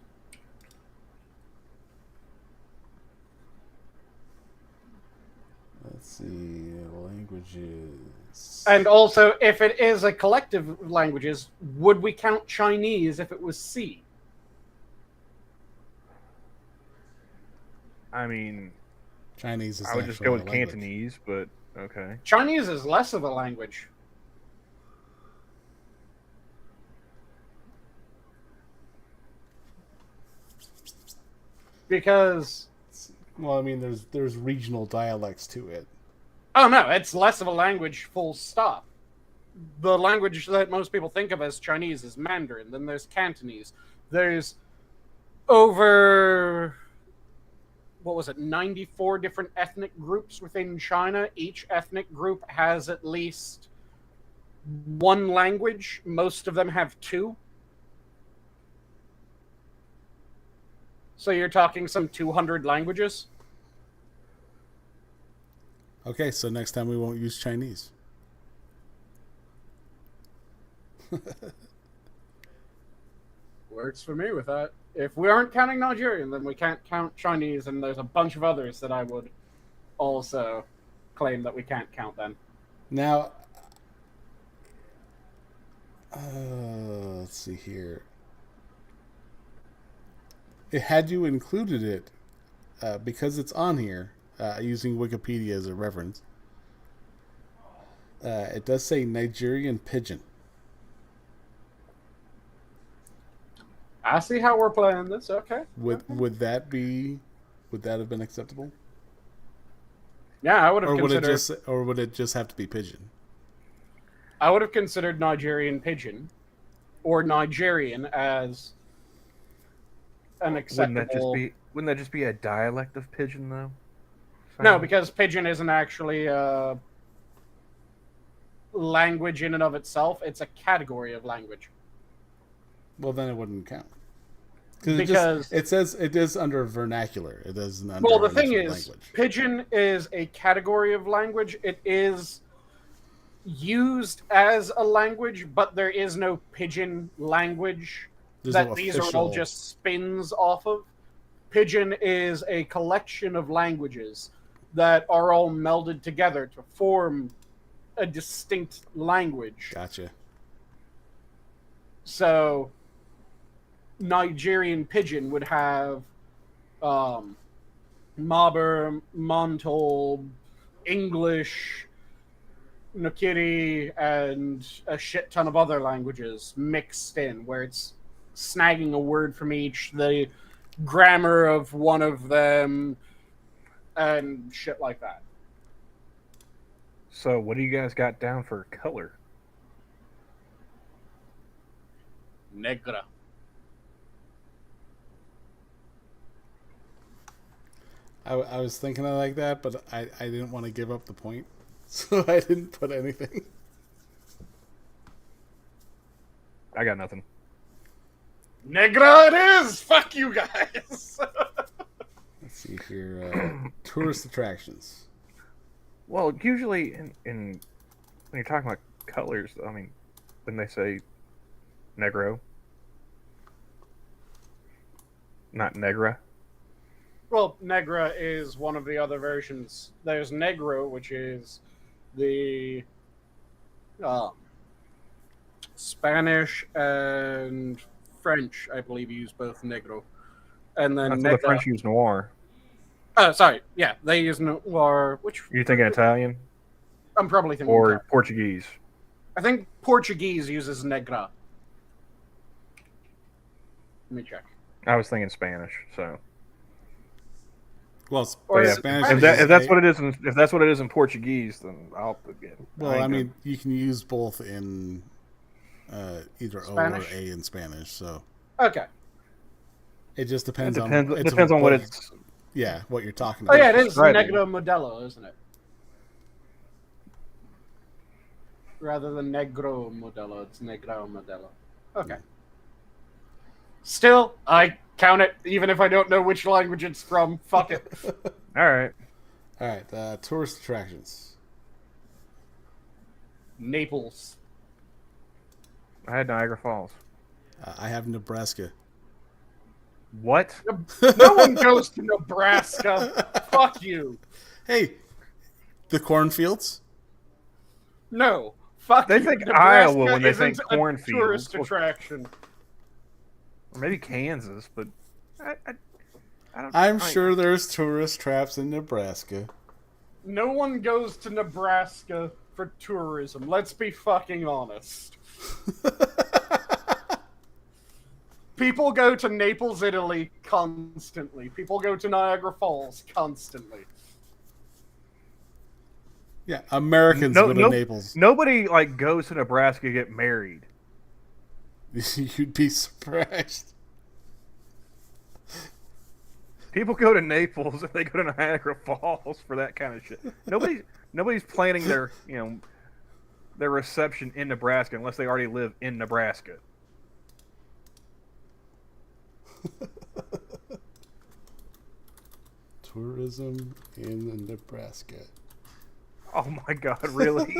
Let's see. Languages. And also, if it is a collective of languages, would we count Chinese if it was C? I mean, Chinese is I would just actually go with a language. Cantonese, but okay. Chinese is less of a language. Because Well, I mean, there's regional dialects to it. oh no, it's less of a language, full stop. The language that most people think of as Chinese is Mandarin. Then there's Cantonese. There's over, what was it, 94 different ethnic groups within China. Each ethnic group has at least one language. Most of them have two. So you're talking some 200 languages? Okay, so next time we won't use Chinese. Works for me with that. If we aren't counting Nigerian, then we can't count Chinese, and there's a bunch of others that I would also claim that we can't count then. Now, let's see here. Had you included it, because it's on here, using Wikipedia as a reference, it does say Nigerian pigeon. I see how we're playing this. Okay. Would that have been acceptable? Yeah, I would have Or considered. would it just have to be pigeon? I would have considered Nigerian pigeon, or Nigerian as an acceptable. Wouldn't that just be a dialect of pidgin though? No, because pigeon isn't actually a language in and of itself. It's a category of language. Well, then it wouldn't count. Because it says it is under vernacular. It isn't under well, the an thing actual is, language. Pidgin is a category of language. It is used as a language, but there is no Pidgin language There's that no these are all official- just spins off of. Pidgin is a collection of languages that are all melded together to form a distinct language. Gotcha. So, Nigerian Pidgin would have Maber, Montol, English, Nokiri, and a shit ton of other languages mixed in, where it's snagging a word from each, the grammar of one of them, and shit like that. So, what do you guys got down for color? Negra. I was thinking of like that, but I didn't want to give up the point, so I didn't put anything. I got nothing. Negra it is! Fuck you guys! Let's see here. Tourist attractions. Well, usually in when you're talking about colors, I mean, when they say negro, not negra. Well, Negra is one of the other versions. There's Negro, which is the Spanish and French, I believe, use both Negro. And then That's what Negra... the French use noir. Oh, sorry. Yeah, they use noir. Which You thinking Italian I'm probably thinking. or Italian. Portuguese? I think Portuguese uses Negra. Let me check. I was thinking Spanish. So Well, Or yeah, Spanish. if that's what it is, if that's what it is in Portuguese, then I'll get. Well, I mean, you can use both in either Spanish? O or A in Spanish, so Okay. it just depends, it depends. on It depends on what it's. what you're talking Oh about. yeah, it is Describing. Negro Modelo, isn't it? Rather than Negro Modelo, it's Negro Modelo. Okay. Still, I count it, even if I don't know which language it's from. Fuck it. All right. All right, tourist attractions. Naples. I had Niagara Falls. I have Nebraska. What? No one goes to Nebraska. Fuck you. Hey, the cornfields. No. Fuck They you. think Nebraska Iowa when they isn't think a cornfields. tourist Well- attraction. Or maybe Kansas, but I don't. I'm sure there's tourist traps in Nebraska. No one goes to Nebraska for tourism. Let's be fucking honest. People go to Naples, Italy constantly. People go to Niagara Falls constantly. Yeah, Americans go to Naples. Nobody like goes to Nebraska to get married. You'd be surprised. People go to Naples and they go to Niagara Falls for that kind of shit. Nobody's planning their their reception in Nebraska unless they already live in Nebraska. Tourism in Nebraska. Oh my god, really?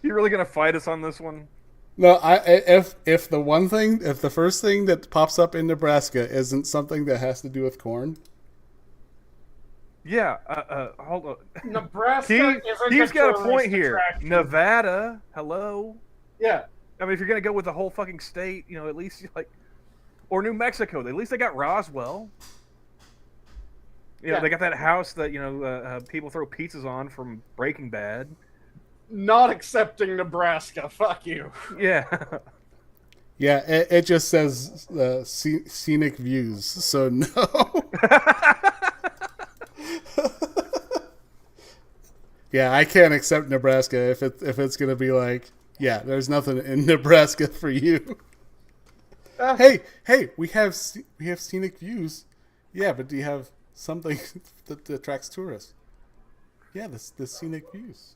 You really gonna fight us on this one? No, if the first thing that pops up in Nebraska isn't something that has to do with corn. Yeah, hold on. Nebraska isn't He's got a tourist point here. attraction. Nevada, hello. Yeah. I mean, if you're gonna go with the whole fucking state, at least like, or New Mexico, at least they got Roswell. Yeah. They got that house that people throw pizzas on from Breaking Bad. Not accepting Nebraska. Fuck you. Yeah. Yeah, it just says scenic views, so no. Yeah, I can't accept Nebraska if it's gonna be like, yeah, there's nothing in Nebraska for you. Hey, we have scenic views. Yeah, but do you have something that attracts tourists? Yeah, the scenic views.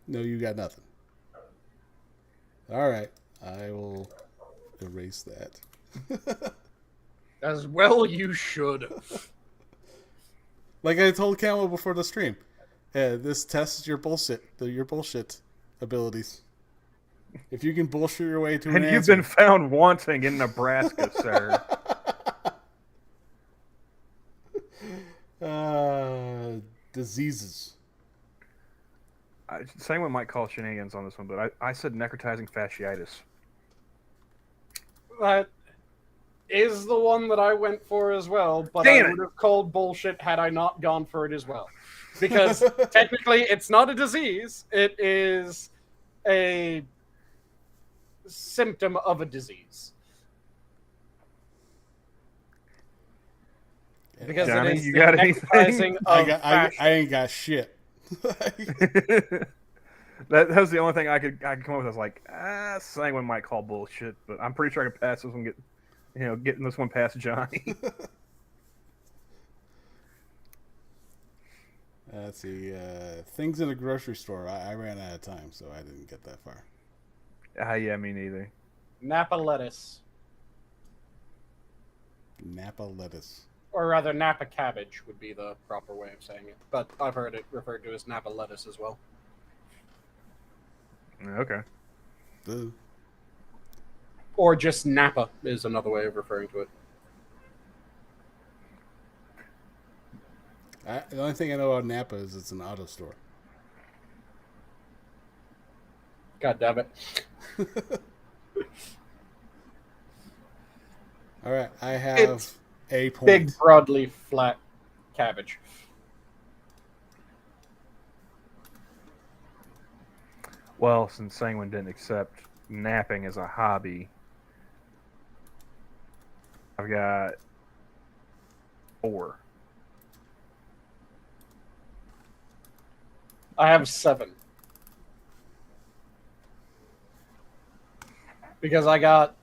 No, you got nothing. All right. I will erase that. As well you should. Like I told Camel before the stream, this tests your bullshit abilities. If you can bullshit your way to an And you've answer. been found wanting in Nebraska, sir. Diseases. Someone might call shenanigans on this one, but I said necrotizing fasciitis. That is the one that I went for as well, but Damn I it. would have called bullshit had I not gone for it as well. Because technically it's not a disease, it is a symptom of a disease. Because Johnny, it is you the got anything? necrotizing of I ain't got shit. That was the only thing I could come up with. I was like, Sanguine might call bullshit, but I'm pretty sure I could pass this one. Getting this one past Johnny. Let's see. Things in a grocery store. I ran out of time, so I didn't get that far. Yeah, me neither. Napa lettuce. Napa lettuce. Or rather, Napa cabbage would be the proper way of saying it. But I've heard it referred to as Napa lettuce as well. Okay. Ugh. Or just Napa is another way of referring to it. The only thing I know about Napa is it's an auto store. God damn it. All right, I have It's a point. Big, broadleaf, flat cabbage. Well, since Sanguine didn't accept napping as a hobby, I've got 4. I have 7. Because I got,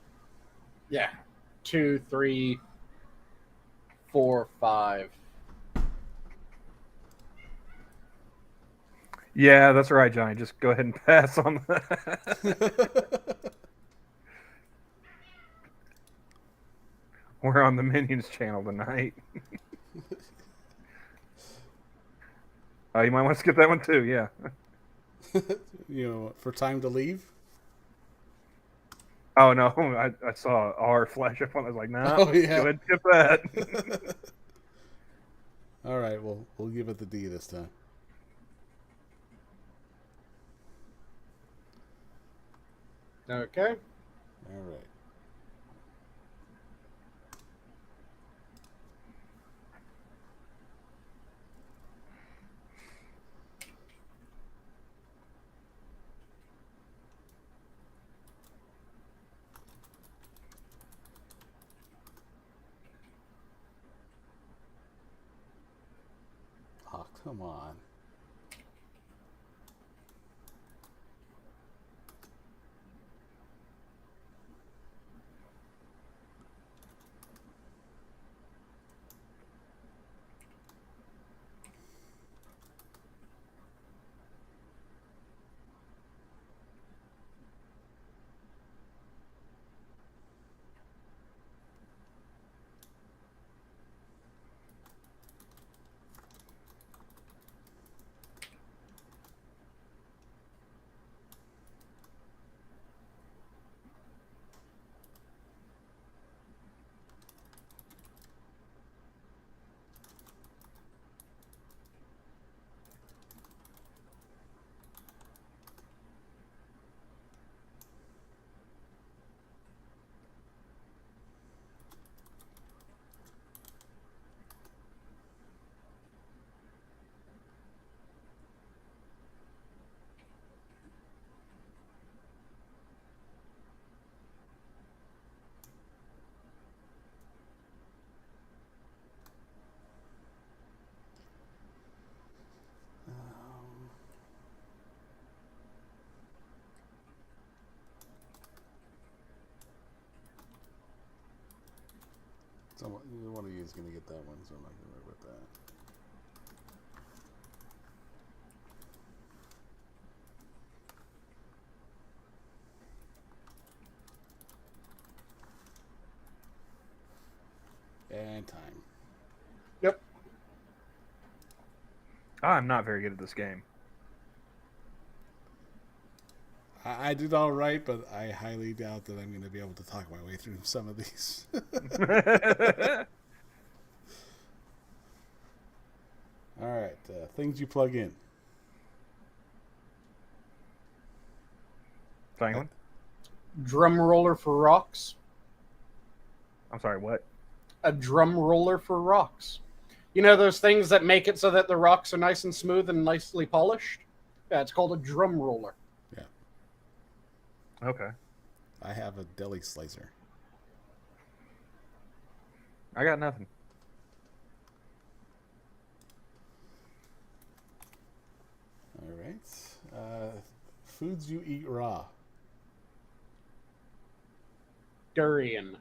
2, 3, 4, 5. Yeah, that's right, Johnny. Just go ahead and pass on that. We're on the Minions channel tonight. You might want to skip that one too, yeah. For time to leave. Oh, no, I saw R flash up on it. I was like, nah, Oh, yeah. go ahead and skip that. All right, we'll give it the D this time. Okay. All right. Oh, come on. One of you is going to get that one, so I'm not going to worry about that. And time. Yep. I'm not very good at this game. I did all right, but I highly doubt that I'm going to be able to talk my way through some of these. All right, things you plug in. Sanguine? Drum roller for rocks. I'm sorry, what? A drum roller for rocks. You know those things that make it so that the rocks are nice and smooth and nicely polished? Yeah, it's called a drum roller. Yeah. Okay. I have a deli slicer. I got nothing. All right. Foods you eat raw. Durian.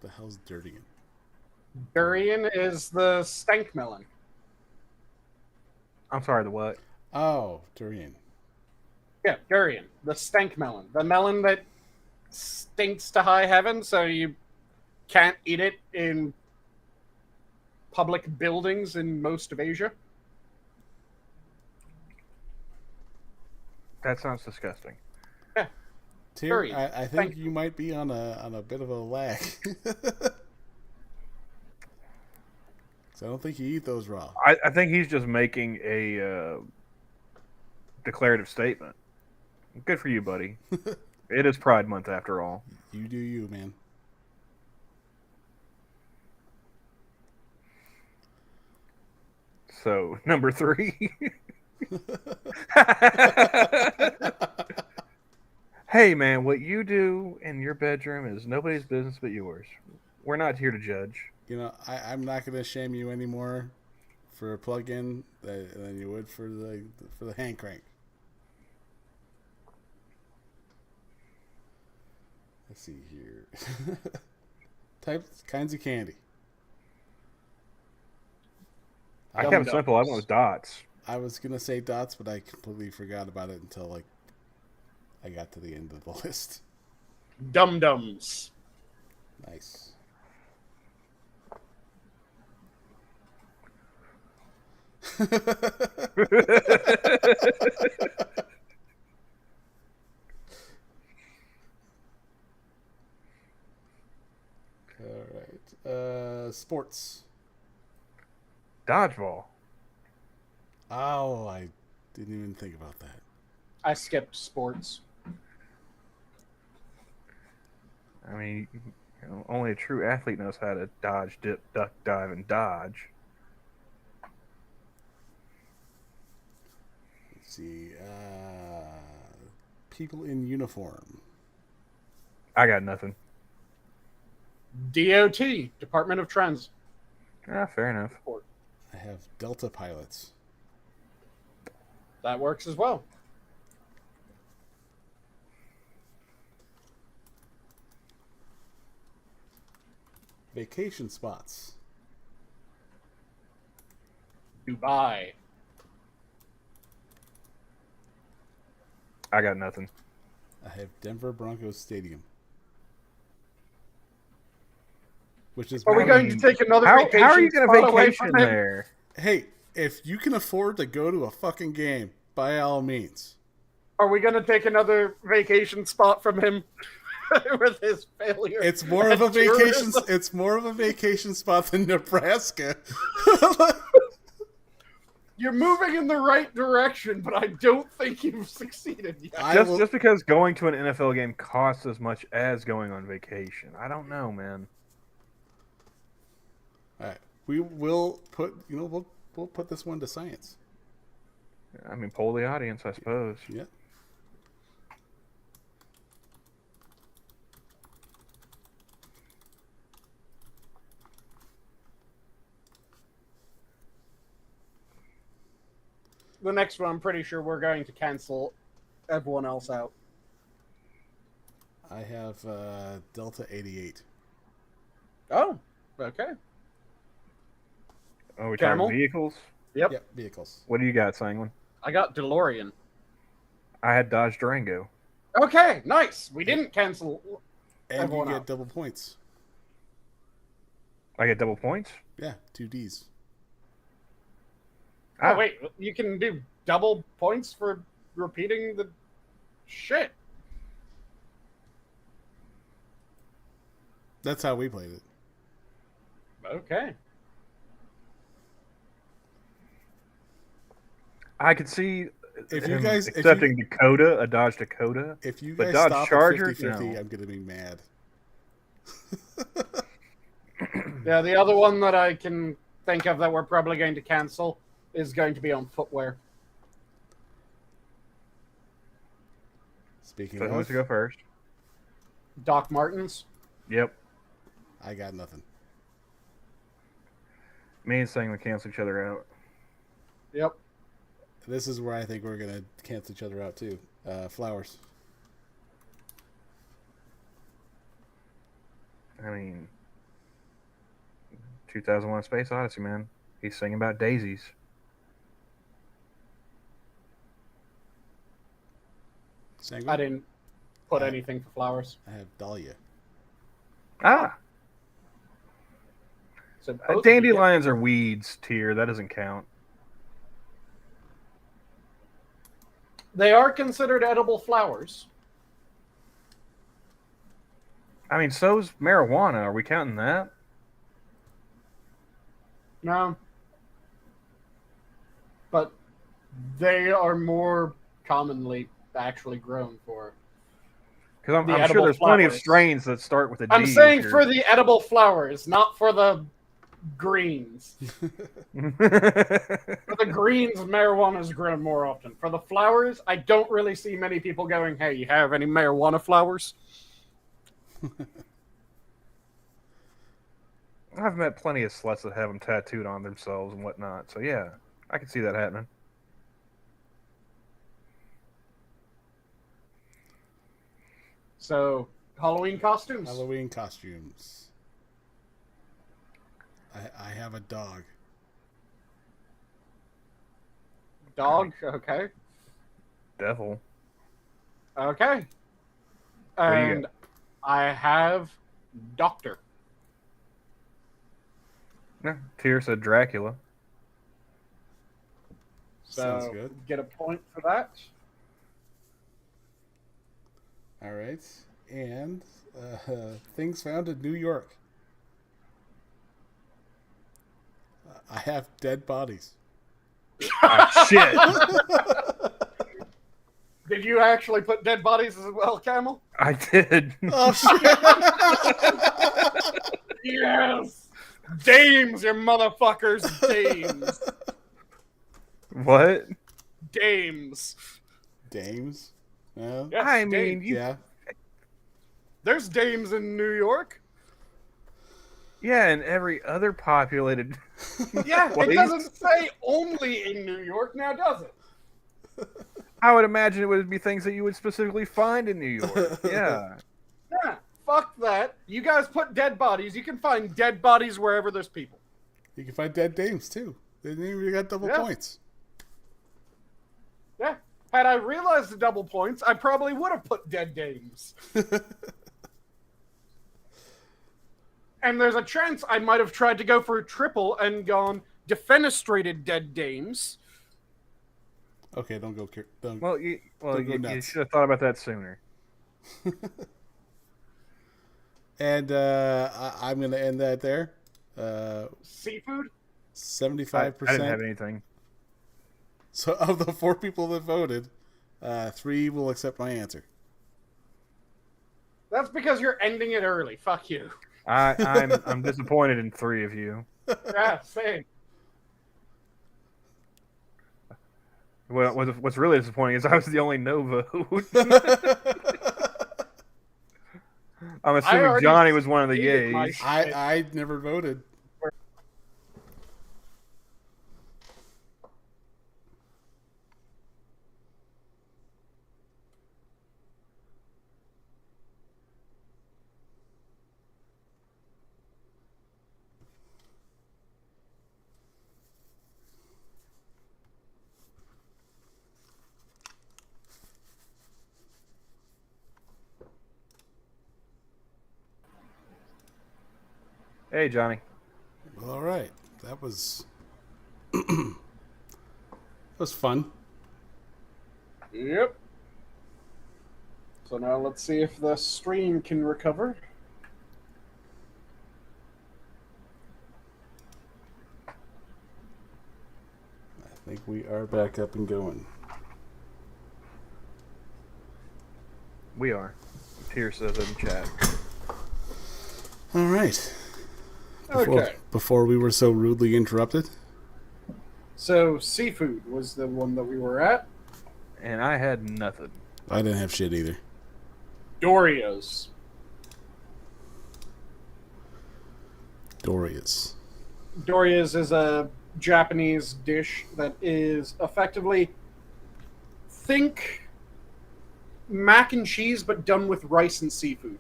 The hell's durian? Durian is the stank melon. I'm sorry, the what? Oh, durian. Yeah, durian. The stank melon. The melon that stinks to high heaven, so you can't eat it in public buildings in most of Asia. That sounds disgusting. Tyr, Durian. I think you might be on a bit of a lag. So I don't think you eat those raw. I think he's just making a declarative statement. Good for you, buddy. It is Pride Month after all. You do you, man. So, number 3. Hey, man, what you do in your bedroom is nobody's business but yours. We're not here to judge. You know, I'm not going to shame you anymore for a plug-in than you would for the hand crank. Let's see here. Kinds of candy. I kept it simple. I went with dots. I was going to say dots, but I completely forgot about it until I got to the end of the list. Dum-dums. Nice. All right. Sports. Dodgeball. Oh, I didn't even think about that. I skipped sports. I mean, only a true athlete knows how to dodge, dip, duck, dive, and dodge. Let's see. People in uniform. I got nothing. DOT, Department of Transit. Fair enough. I have Delta pilots. That works as well. Vacation spots. Dubai. I got nothing. I have Denver Broncos Stadium. Which is Are we going to take another vacation? How are you going to spot away vacation from him? there? Hey, if you can afford to go to a fucking game, by all means. Are we going to take another vacation spot from him with his failure? It's more of a at vacation. tourism? It's more of a vacation spot than Nebraska. You're moving in the right direction, but I don't think you've succeeded yet. Just because going to an NFL game costs as much as going on vacation. I don't know, man. All right, we will put. We'll put this one to science. I mean, poll the audience, I suppose. Yeah. The next one, I'm pretty sure we're going to cancel everyone else out. I have Delta 88. Oh, okay. Oh, we're Camel? talking vehicles? Yep. Yep, vehicles. What do you got, Sanguine? I got DeLorean. I had Dodge Durango. Okay, nice. We didn't cancel And you everyone get out. double points. I get double points? Yeah, 2Ds. Oh wait, you can do double points for repeating the shit. That's how we played it. Okay. I could see If you him guys accepting Dakota, a Dodge Dakota. if you But guys Dodge stop Charger, at 50-50, no. I'm gonna be mad. Yeah, the other one that I can think of that we're probably going to cancel is going to be on footwear. Speaking So who wants of, to go first? Doc Martens. Yep. I got nothing. Me and Sanguine cancel each other out. Yep. This is where I think we're gonna cancel each other out too. Flowers. I mean, 2001: Space Odyssey, man. He's singing about daisies. Sanguine? I didn't put anything for flowers. I have Dahlia. Ah, So both of you dandelions are weeds tier. That doesn't count. They are considered edible flowers. I mean, so's marijuana. Are we counting that? No. But they are more commonly actually grown for. Because The I'm sure edible there's plenty of flowers. strains that start with a D. I'm saying here. for the edible flowers, not for the greens. For the greens, marijuana is grown more often. For the flowers, I don't really see many people going, hey, you have any marijuana flowers? I've met plenty of sluts that have them tattooed on themselves and whatnot. So yeah, I can see that happening. So, Halloween costumes? Halloween costumes. I have a dog. Dog? Okay. Devil. Okay. do you And I have Doctor. Yeah, Tier said Dracula. Sounds So, good. get a point for that. All right. And things found in New York. I have dead bodies. Ah, shit. Did you actually put dead bodies as well, Camel? I did. Oh, shit. Yes! Dames, you motherfuckers! Dames. What? Dames. Dames? Yeah. Yes, I mean, dames. you, Yeah. There's dames in New York. yeah, and every other populated. Yeah, Place? it doesn't say only in New York now, does it? I would imagine it would be things that you would specifically find in New York. Yeah. Yeah, fuck that. You guys put dead bodies. You can find dead bodies wherever there's people. You can find dead dames, too. They didn't even got double Yeah. points. Yeah. Had I realized the double points, I probably would have put dead dames. And there's a chance I might have tried to go for a triple and gone defenestrated dead dames. Okay, don't go. Don't. Well, you Don't go you nuts. should have thought about that sooner. And I'm going to end that there. Seafood? 75%. I didn't have anything. So of the 4 people that voted, 3 will accept my answer. That's because you're ending it early. Fuck you. I'm disappointed in 3 of you. Yeah, same. Well, what's really disappointing is I was the only no vote. I'm assuming already Johnny was one of the stated my yays. shit. I never voted. Hey, Johnny. All right. That was that was fun. Yep. So now let's see if the stream can recover. I think we are back up and going. We are. Tier says in chat. All right. Okay. Before we were so rudely interrupted. So seafood was the one that we were at. And I had nothing. I didn't have shit either. Dorios. Dorias. Dorios is a Japanese dish that is effectively, think mac and cheese but done with rice and seafood.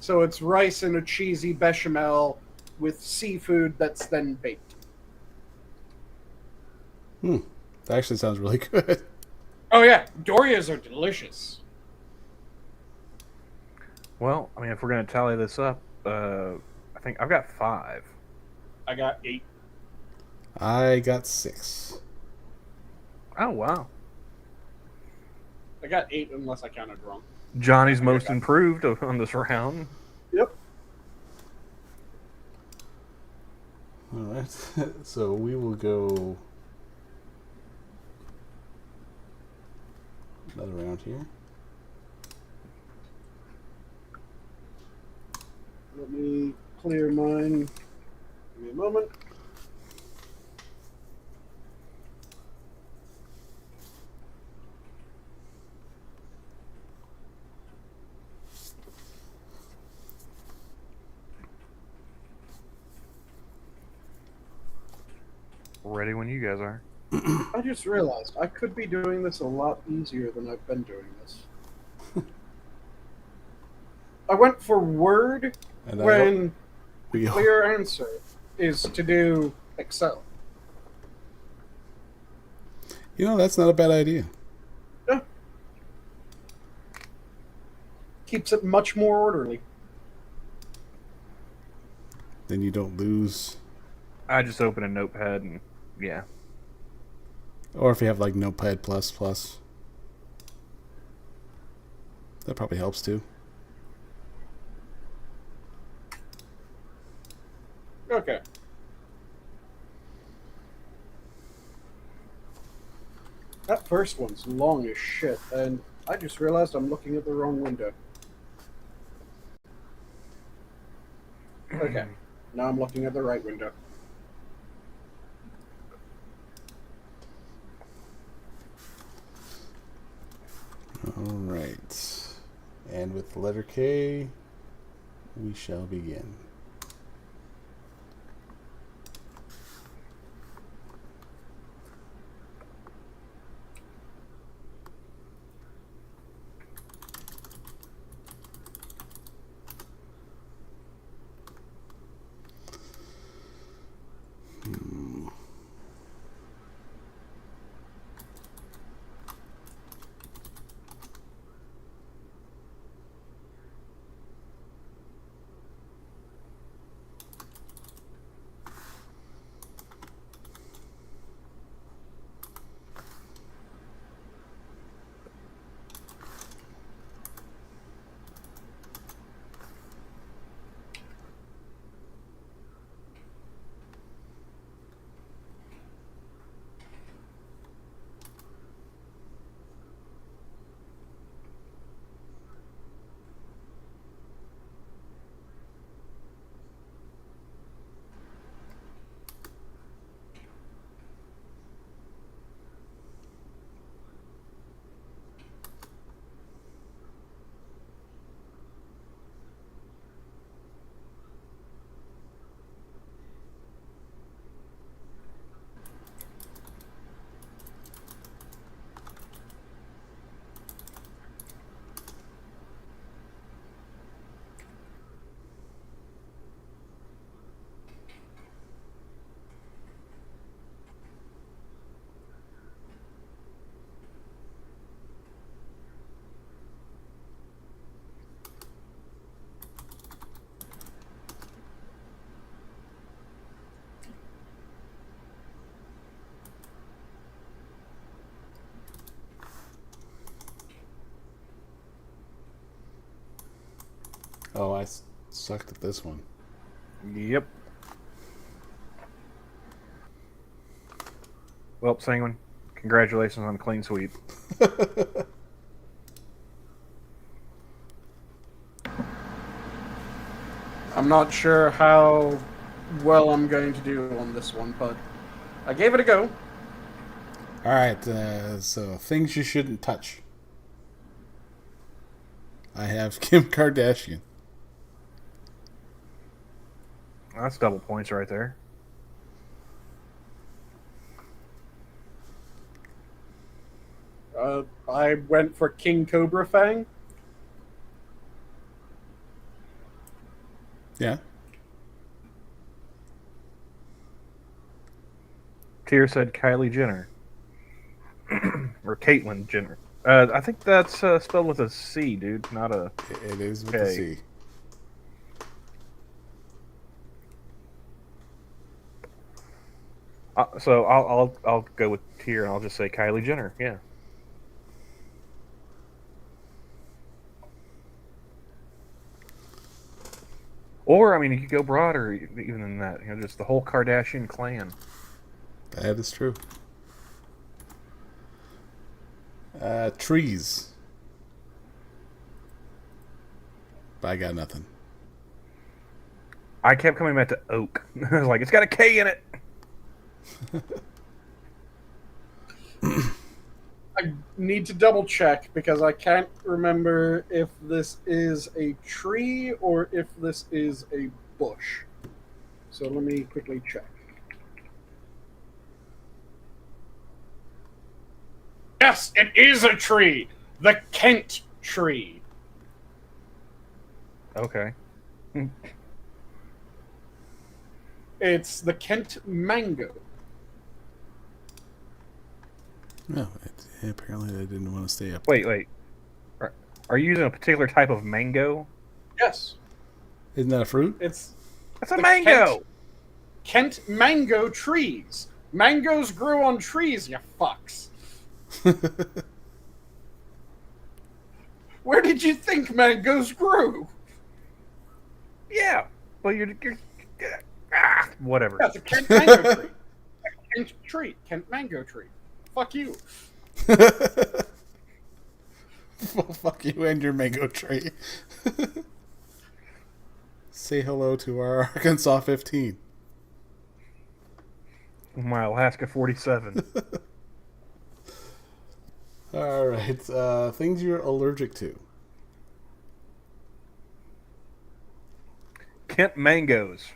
So it's rice and a cheesy bechamel with seafood that's then baked. That actually sounds really good. Oh yeah, Dorios are delicious. Well, I mean, if we're going to tally this up, I think I've got 5. I got 8. I got 6. Oh, wow. I got 8 unless I counted wrong. Johnny's most improved on this round. Yep. All right. So we will go another round here. Let me clear mine. Give me a moment. Ready when you guys are. I just realized I could be doing this a lot easier than I've been doing this. I went for word And when we the clear answer is to do Excel. You know, that's not a bad idea. Yeah. Keeps it much more orderly. Then you don't lose. I just open a notepad and, yeah. Or if you have like Notepad++. That probably helps too. Okay. That first one's long as shit, and I just realized I'm looking at the wrong window. Okay. Now I'm looking at the right window. All right. And with the letter K, we shall begin. Oh, I sucked at this one. Yep. Well, Sanguine, congratulations on a clean sweep. I'm not sure how well I'm going to do on this one, but I gave it a go. All right, so things you shouldn't touch. I have Kim Kardashian. That's double points right there. I went for King Cobra Fang. Yeah. Tier said Kylie Jenner. Or Caitlyn Jenner. I think that's spelled with a C, dude, not a... It is with K. the C. So I'll go with Tier and I'll just say Kylie Jenner. Yeah. Or I mean, you could go broader even than that. You know, just the whole Kardashian clan. That is true. Trees. But I got nothing. I kept coming back to oak. I was like, it's got a K in it. I need to double check because I can't remember if this is a tree or if this is a bush. So let me quickly check. Yes, it is a tree. The Kent tree. Okay. It's the Kent mango. No, apparently I didn't want to stay up. Wait. Are you using a particular type of mango? Yes, Isn't that a fruit? it's That's a The mango! Kent mango trees. Mangoes grew on trees, you fucks. Where did you think mangoes grew? Yeah, but you're whatever. That's a Kent mango tree. Kent tree. Kent mango tree. Fuck you. Well, fuck you and your mango tree. Say hello to our Arkansas 15. My Alaska 47. All right, things you're allergic to. Kent mangoes.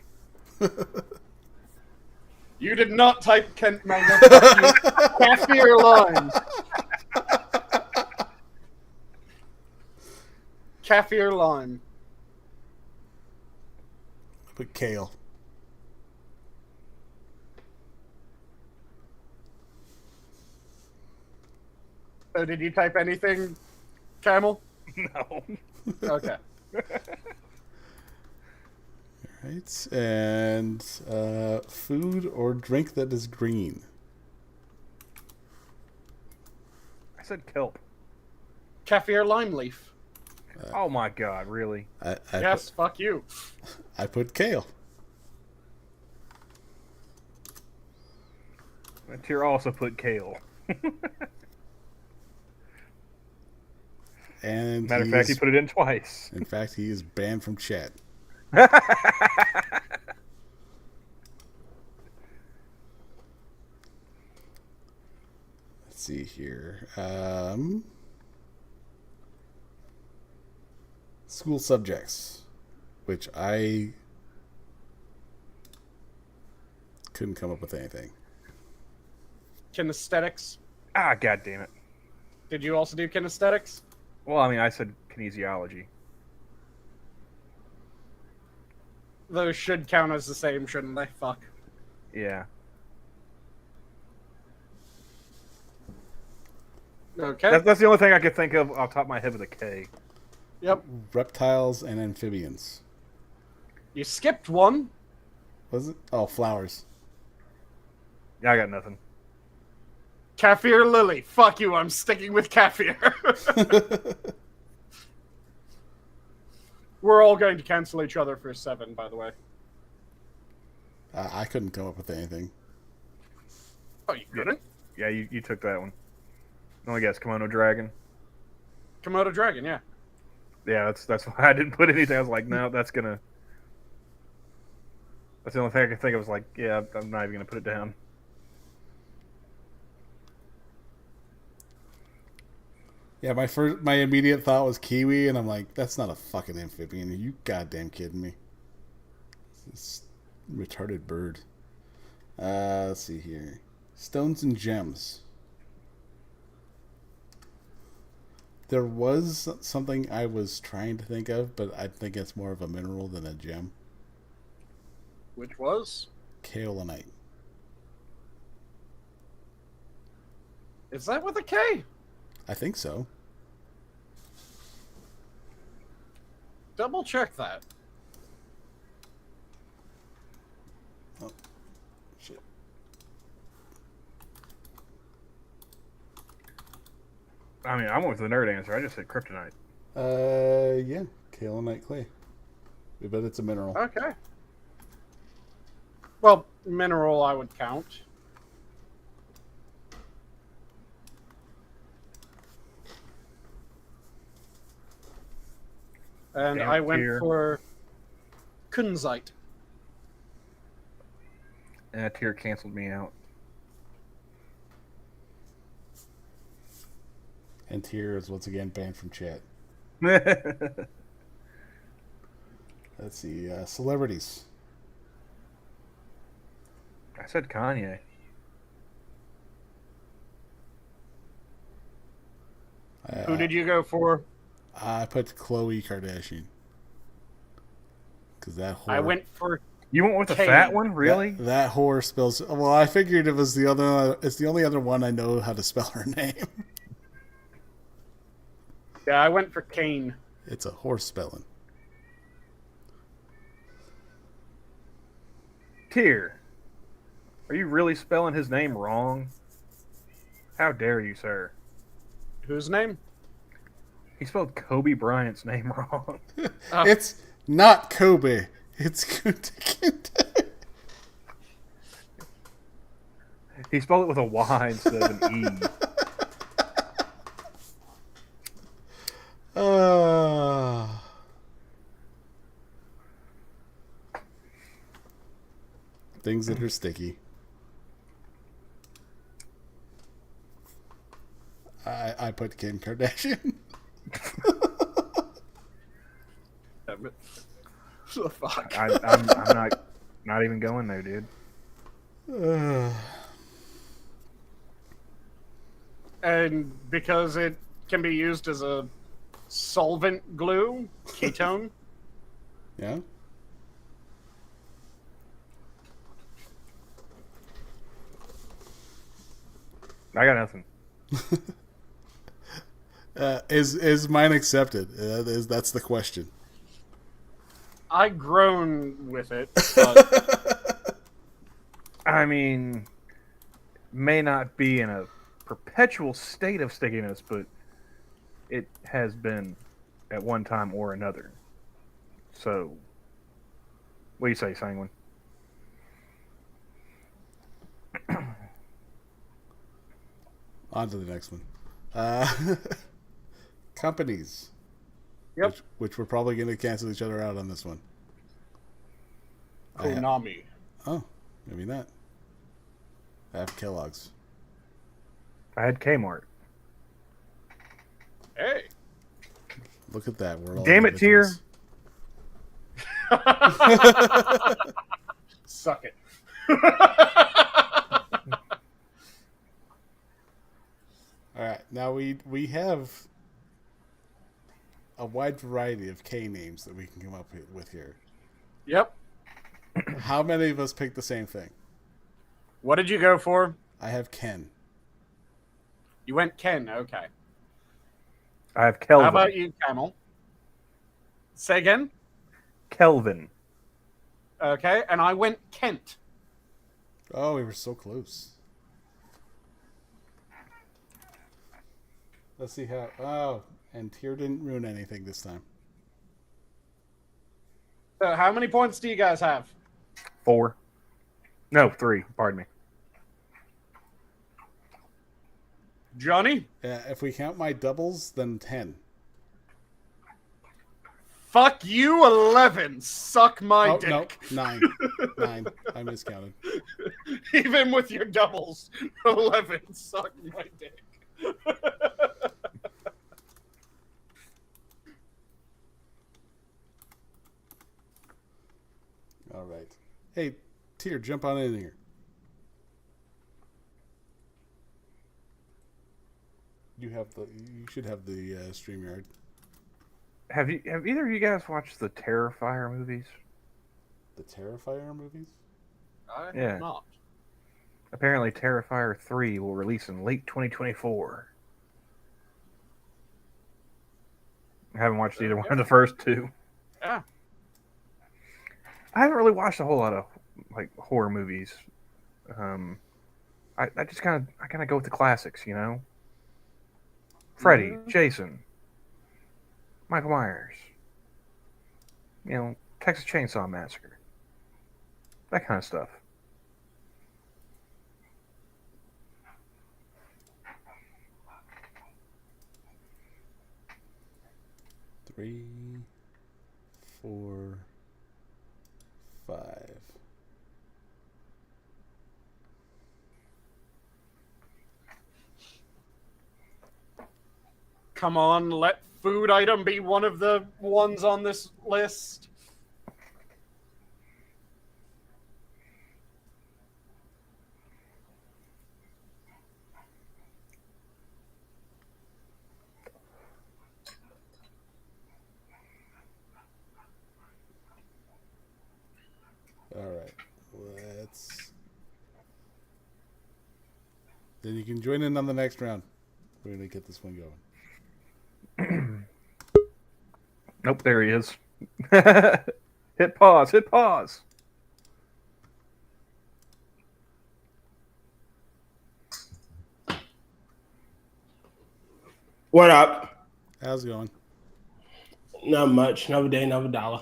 You did not type Kent mango. Fuck you. Kaffir lime. Kaffir lime. Put kale. So did you type anything, Camel? No. Okay. Right, and food or drink that is green. I said kelp. Kaffir lime leaf. Oh my god, really? I Yes, fuck you. I put kale. Tier also put kale. And Matter of fact, he put it in twice. in fact, he is banned from chat. Let's see here. School subjects, which I couldn't come up with anything. Kinesthetics. Ah, god damn it. Did you also do kinesthetics? Well, I mean, I said kinesiology. Those should count as the same, shouldn't they? Fuck. Yeah. Okay. That's the only thing I could think of off the top of my head with a K. Yep. Reptiles and amphibians. You skipped one. Was it? Oh, flowers. Yeah, I got nothing. Kaffir lily. Fuck you, I'm sticking with Kaffir. We're all going to cancel each other for 7, by the way. I couldn't come up with anything. Oh, you couldn't? Yeah, you took that one. Only guess Kimono Dragon. Komodo Dragon, yeah. Yeah, that's why I didn't put anything. I was like, no, that's the only thing I could think of. Was like, yeah, I'm not even gonna put it down. Yeah, my immediate thought was kiwi, and I'm like, that's not a fucking amphibian. Are you goddamn kidding me? This retarded bird. Let's see here. Stones and gems. There was something I was trying to think of, but I think it's more of a mineral than a gem. Which was? Kaolinite. Is that with a K? I think so. Double check that. Oh, shit. I mean, I went with the nerd answer. I just said kryptonite. Yeah. Kaolinite clay. I bet it's a mineral. Okay. Well, mineral I would count. And Damn I it, went dear. for kunzite. And that tier canceled me out. And here is once again banned from chat. I Let's see. Celebrities. said Kanye. Who did you go for? I put Khloe Kardashian. Because that whore... I went for You went with the Kane. fat one, really? That whore spells... Well, I figured it was the other... It's the only other one I know how to spell her name. Yeah, I went for Kane. It's a horse spelling. Tier. Are you really spelling his name wrong? How dare you, sir? Whose name? He spelled Kobe Bryant's name wrong. It's not Kobe. It's Kunta. He spelled it with a Y instead of an E. Things that are sticky. I put Kim Kardashian. The fuck? I'm not even going there, dude. And because it can be used as a solvent glue, ketone. Yeah. I got nothing. Is mine accepted? That's the question. I groan with it, but I mean, may not be in a perpetual state of stickiness, but it has been at one time or another. So, what do you say, Sanguine? On to the next one. Companies. Yep. Which we're probably going to cancel each other out on this one. Konami. Oh, maybe not. I have Kellogg's. I had Kmart. Hey. Look at that. We're all Damn it, Tier. Suck it. All right. Now we have a wide variety of K names that we can come up with here. Yep. How many of us picked the same thing? What did you go for? I have Ken. You went Ken, okay. I have Kelvin. How about you, Camel? Say again? Kelvin. Okay, and I went Kent. Oh, we were so close. Let's see how... Oh, and Tier didn't ruin anything this time. So how many points do you guys have? 4. No, 3. Pardon me. Johnny? If we count my doubles, then 10. Fuck you, 11. Suck my dick. No, 9. 9. I miscounted. Even with your doubles, 11. Suck my dick. All right. Hey, Tier, jump on in here. You should have the StreamYard. Have either of you guys watched the Terrifier movies? The Terrifier movies? I Yeah. have not. Apparently, Terrifier 3 will release in late 2024. I haven't watched either one of the first 2. Yeah. I haven't really watched a whole lot of like horror movies. I just kind of go with the classics, you know. Freddy, Jason, Michael Myers, you know, Texas Chainsaw Massacre, that kind of stuff. Three, 4, 5. Come on, let food item be one of the ones on this list. All right. Let's. Then you can join in on the next round. We're going to get this one going. Nope, there he is. Hit pause. Hit pause. What up? How's it going? Not much. Another day, another dollar.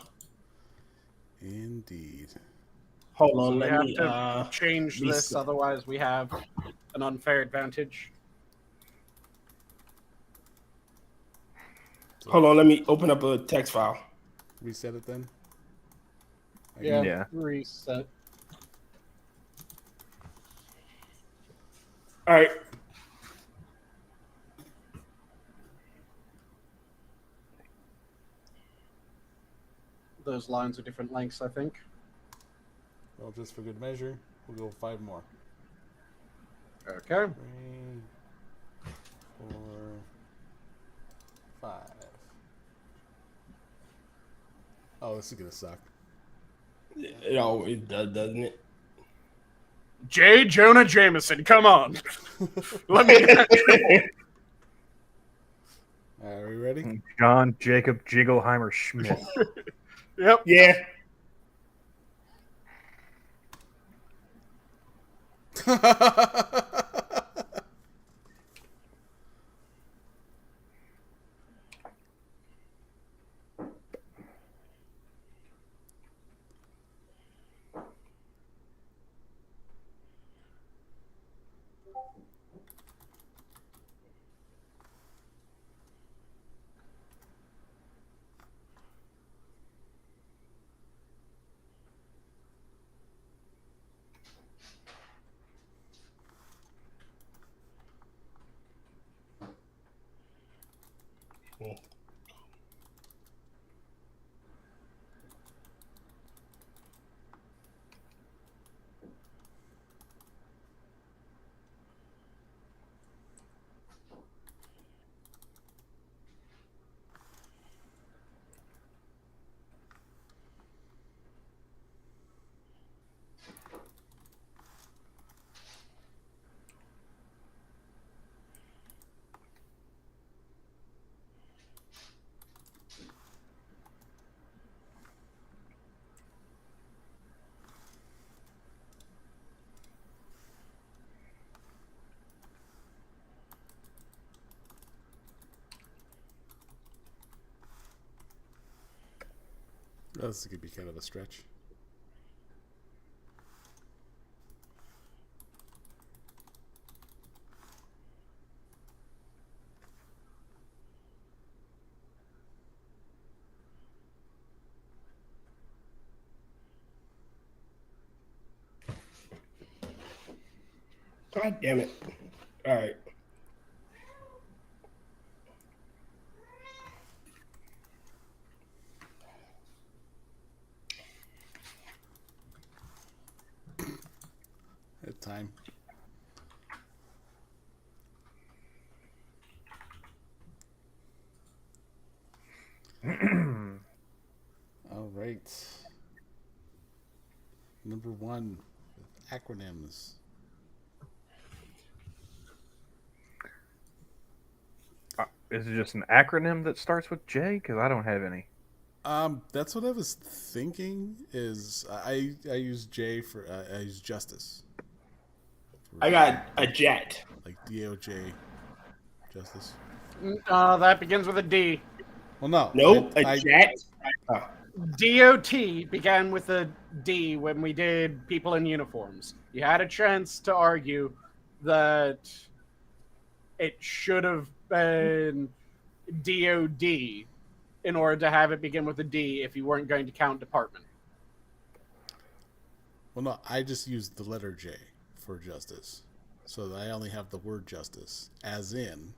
Indeed. Hold So on, we let have me to change this, reset. otherwise we have an unfair advantage. Hold on, let me open up a text file. Reset it then. Yeah. Reset. All right. Those lines are different lengths, I think. Well, just for good measure, we'll go 5 more. Okay. 3, 4, 5. Oh, this is gonna suck. It always does, doesn't it? J. Jonah Jameson, come on. Let me. Are we ready? John Jacob Jiggleheimer Schmidt. Yep. Yeah. This could be kind of a stretch. God damn it. All right. At time. All right. Number 1 with acronyms. Is it just an acronym that starts with J? Because I don't have any. That's what I was thinking. Is I use J for I use justice. I got a jet. Like DOJ, justice. That begins with a D. Well, no. Nope, a jet. DOT began with a D when we did people in uniforms. You had a chance to argue that it should have been DOD in order to have it begin with a D if you weren't going to count department. Well, no. I just used the letter J for justice, so that I only have the word justice, as in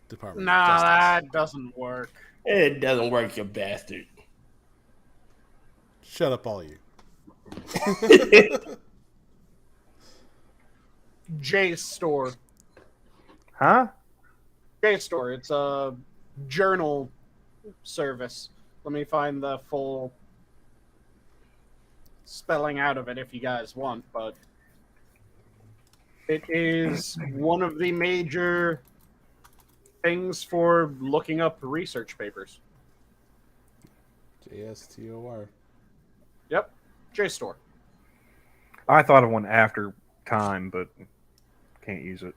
Department of Nah, Justice. that doesn't work. It doesn't work, you bastard. Shut up, all you. JSTOR. Huh? JSTOR. It's a journal service. Let me find the full spelling out of it if you guys want, but it is one of the major things for looking up research papers. JSTOR. Yep, JSTOR. I thought of one after time, but can't use it.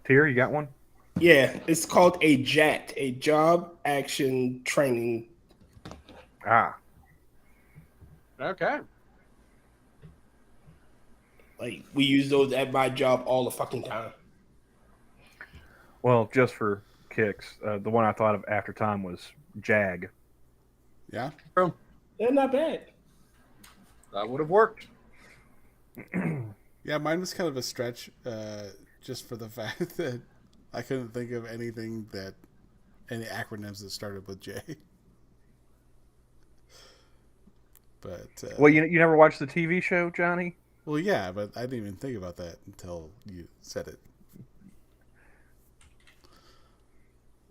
Tier, you got one? Yeah, it's called a JAT, a Job Action Training. Ah. Okay. Like, we use those at my job all the fucking time. Well, just for kicks, the one I thought of after time was JAG. Yeah. They're not bad. That would have worked. Yeah, mine was kind of a stretch, just for the fact that I couldn't think of any acronyms that started with J. But Well, you never watched the TV show, Johnny? well, yeah, but I didn't even think about that until you said it.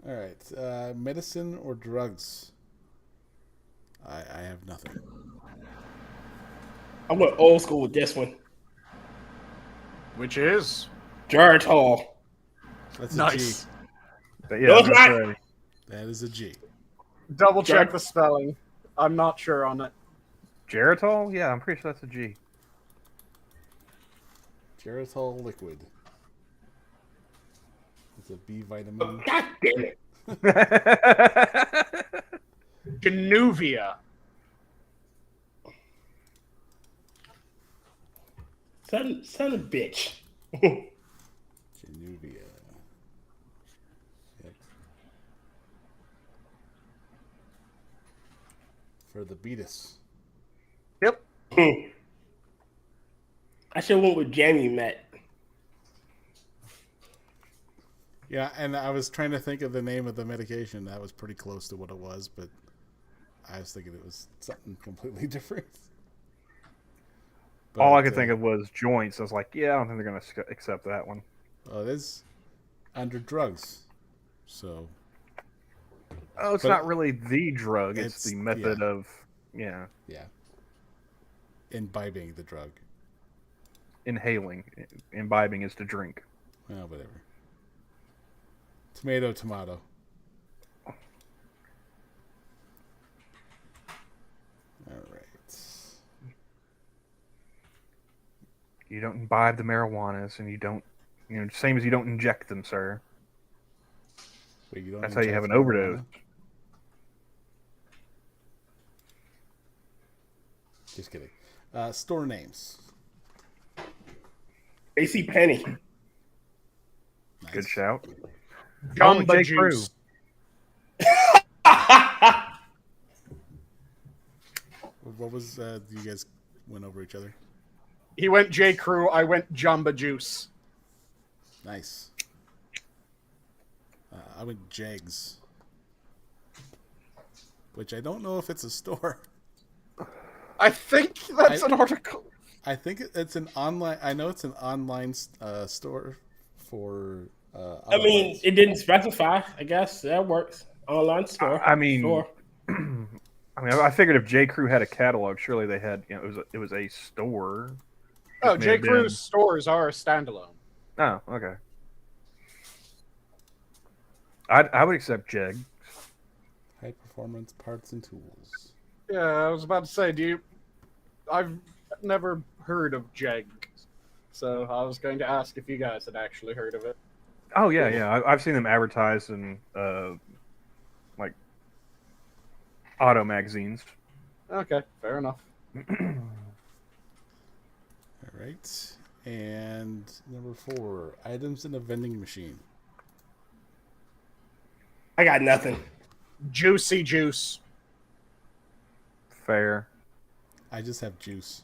All right, medicine or drugs? I have nothing. I went old school with this one. Which is Geritol. That's a nice. G. But yeah, No, I it's was not. gonna say, That is a G. Double check the spelling. I'm not sure on it. Geritol? Yeah, I'm pretty sure that's a G. Geritol liquid. It's a B vitamin. God damn it. Januvia. Son of a bitch. Januvia. Yep. For the beatus. Yep. I should have went with Jamie Met. Yeah, and I was trying to think of the name of the medication. That was pretty close to what it was, but I was thinking it was something completely different. But, All I could think of was joints. I was like, yeah, I don't think they're going to accept that one. Well, it is under drugs, so Oh, it's But not really the drug. It's the it's- method yeah. of, yeah, imbibing the drug. inhaling. Imbibing is to drink. Well, whatever. Tomato, tomato. All right. You don't imbibe the marijuanas, and you don't, same as you don't inject them, sir. Wait, you don't That's how you have an inject overdose. marijuana? Just kidding. Store names. AC Penny. Nice. Good shout. Jamba J. Juice. What was you guys went over each other? He went J. Crew. I went Jamba Juice. Nice. I went Jegs, which I don't know if it's a store. I think that's an article. I think it's an online. I know it's an online store for. I mean, it didn't specify. I guess that works. Online store. I mean, Store. I figured if J. Crew had a catalog, surely they had. It was a store. Oh, Just may J. have been- Crew's stores are standalone. Oh, okay. I would accept Jeg. High performance parts and tools. Yeah, I was about to say, I've never heard of Jeg, so I was going to ask if you guys had actually heard of it. Oh yeah. I've seen them advertised in like auto magazines. Okay, fair enough. All right. And number 4, items in a vending machine. I got nothing. Juicy Juice. Fair. I just have juice.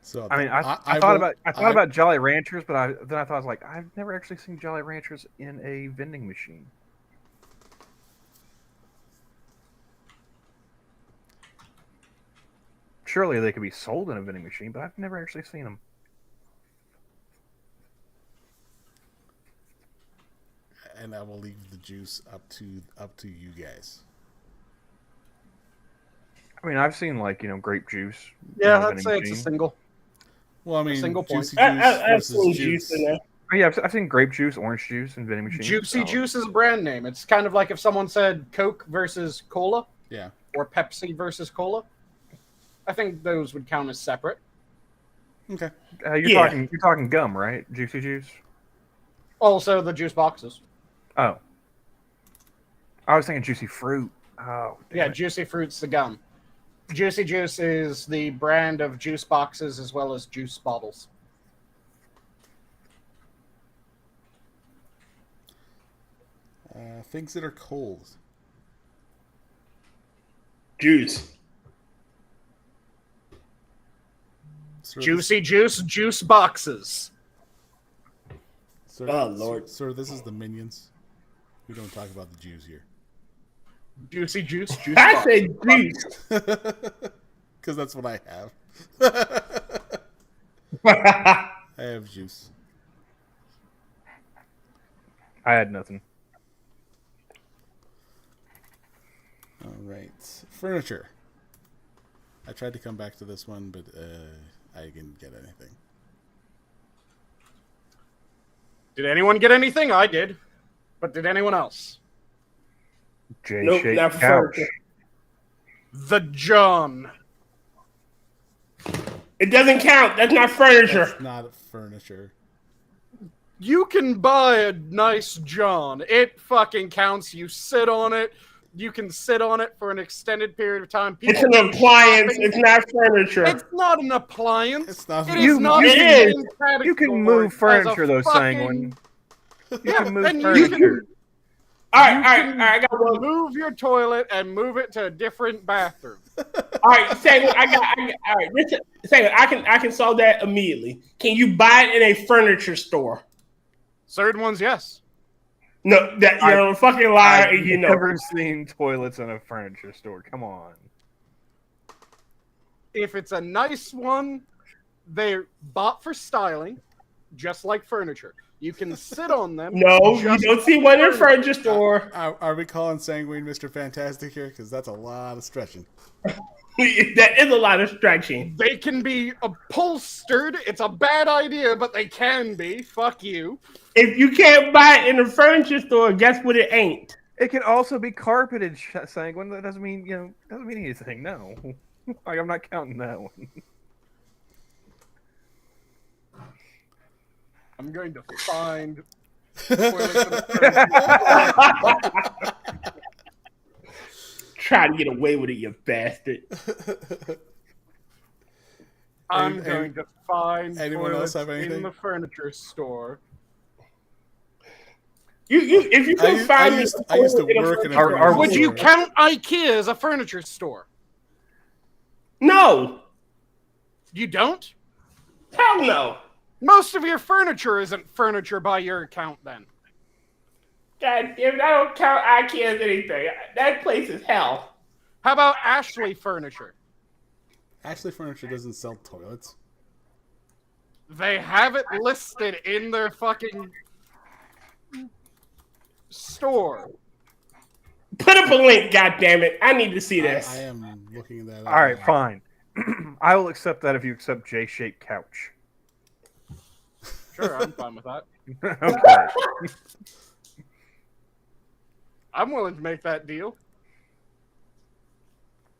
So I mean, I thought about Jolly Ranchers, but then I thought I was like, I've never actually seen Jolly Ranchers in a vending machine. Surely they could be sold in a vending machine, but I've never actually seen them. and I will leave the juice up to you guys. I mean, I've seen grape juice. Yeah, in a I'd vending say it's a machine. single. Well, I mean, single point. juicy juice I've versus seen juice. juice in there. Oh, yeah, I've seen grape juice, orange juice in vending machines. Juicy Oh. Juice is a brand name. It's kind of like if someone said Coke versus Cola Yeah. or Pepsi versus Cola. I think those would count as separate. Okay. You're talking gum, right? Juicy juice. Also, the juice boxes. Oh, I was thinking juicy fruit. Oh, damn Yeah, it. Juicy Fruit's the gum. Juicy Juice is the brand of juice boxes as well as juice bottles. Things that are cold. Juice. Sir, Juicy Juice, juice boxes. Sir, Oh, Lord. Sir, this is the Minions. We don't talk about the Jews here. Juicy Juice, juice I boxes. said juice. Because that's what I have. I have juice. I had nothing. All right. Furniture. I tried to come back to this one, but I didn't get anything. Did anyone get anything? I did. But did anyone else? Nope, J-shaped not couch. furniture. The John. It doesn't count. That's not furniture. It's not furniture. You can buy a nice John. It fucking counts. You sit on it. You can sit on it for an extended period of time. It's People an appliance. It's not furniture. It's not an appliance. It's not. It is not. It the is. same category You can move as a furniture, though, fucking- Sanguine. You Yeah, can move then you furniture. can All right. I got one. move your toilet and move it to a different bathroom. All right, Sagan, all right. Listen, Sagan, I can solve that immediately. Can you buy it in a furniture store? Certain ones, yes. No, that you're a fucking liar. I've You know. never seen toilets in a furniture store. Come on. If it's a nice one, they're bought for styling, just like furniture. You can sit on them. No, you just don't see one in a furniture store. Are we calling Sanguine Mr. Fantastic here? Because that's a lot of stretching. That is a lot of stretching. They can be upholstered. It's a bad idea, but they can be. Fuck you. If you can't buy it in a furniture store, guess what it ain't? It can also be carpeted, Sanguine. That doesn't mean doesn't mean anything. No, like I'm not counting that one. I'm going to find toilets in the furniture. Try to get away with it, you bastard. I'm going to find anyone else toilets have anything? in the furniture store. If you can find me, I used to work in a furniture store. Would you count IKEA as a furniture store? No. You don't? Hell no. Most of your furniture isn't furniture by your account, then. God damn it, I don't count IKEA as anything. That place is hell. How about Ashley Furniture? Ashley Furniture doesn't sell toilets. They have it listed in their fucking store. Put up a link, goddammit. I need to see this. I am looking that up. All right, now. fine. I will accept that if you accept J-shaped couch. Sure, I'm fine with that. Okay. I'm willing to make that deal.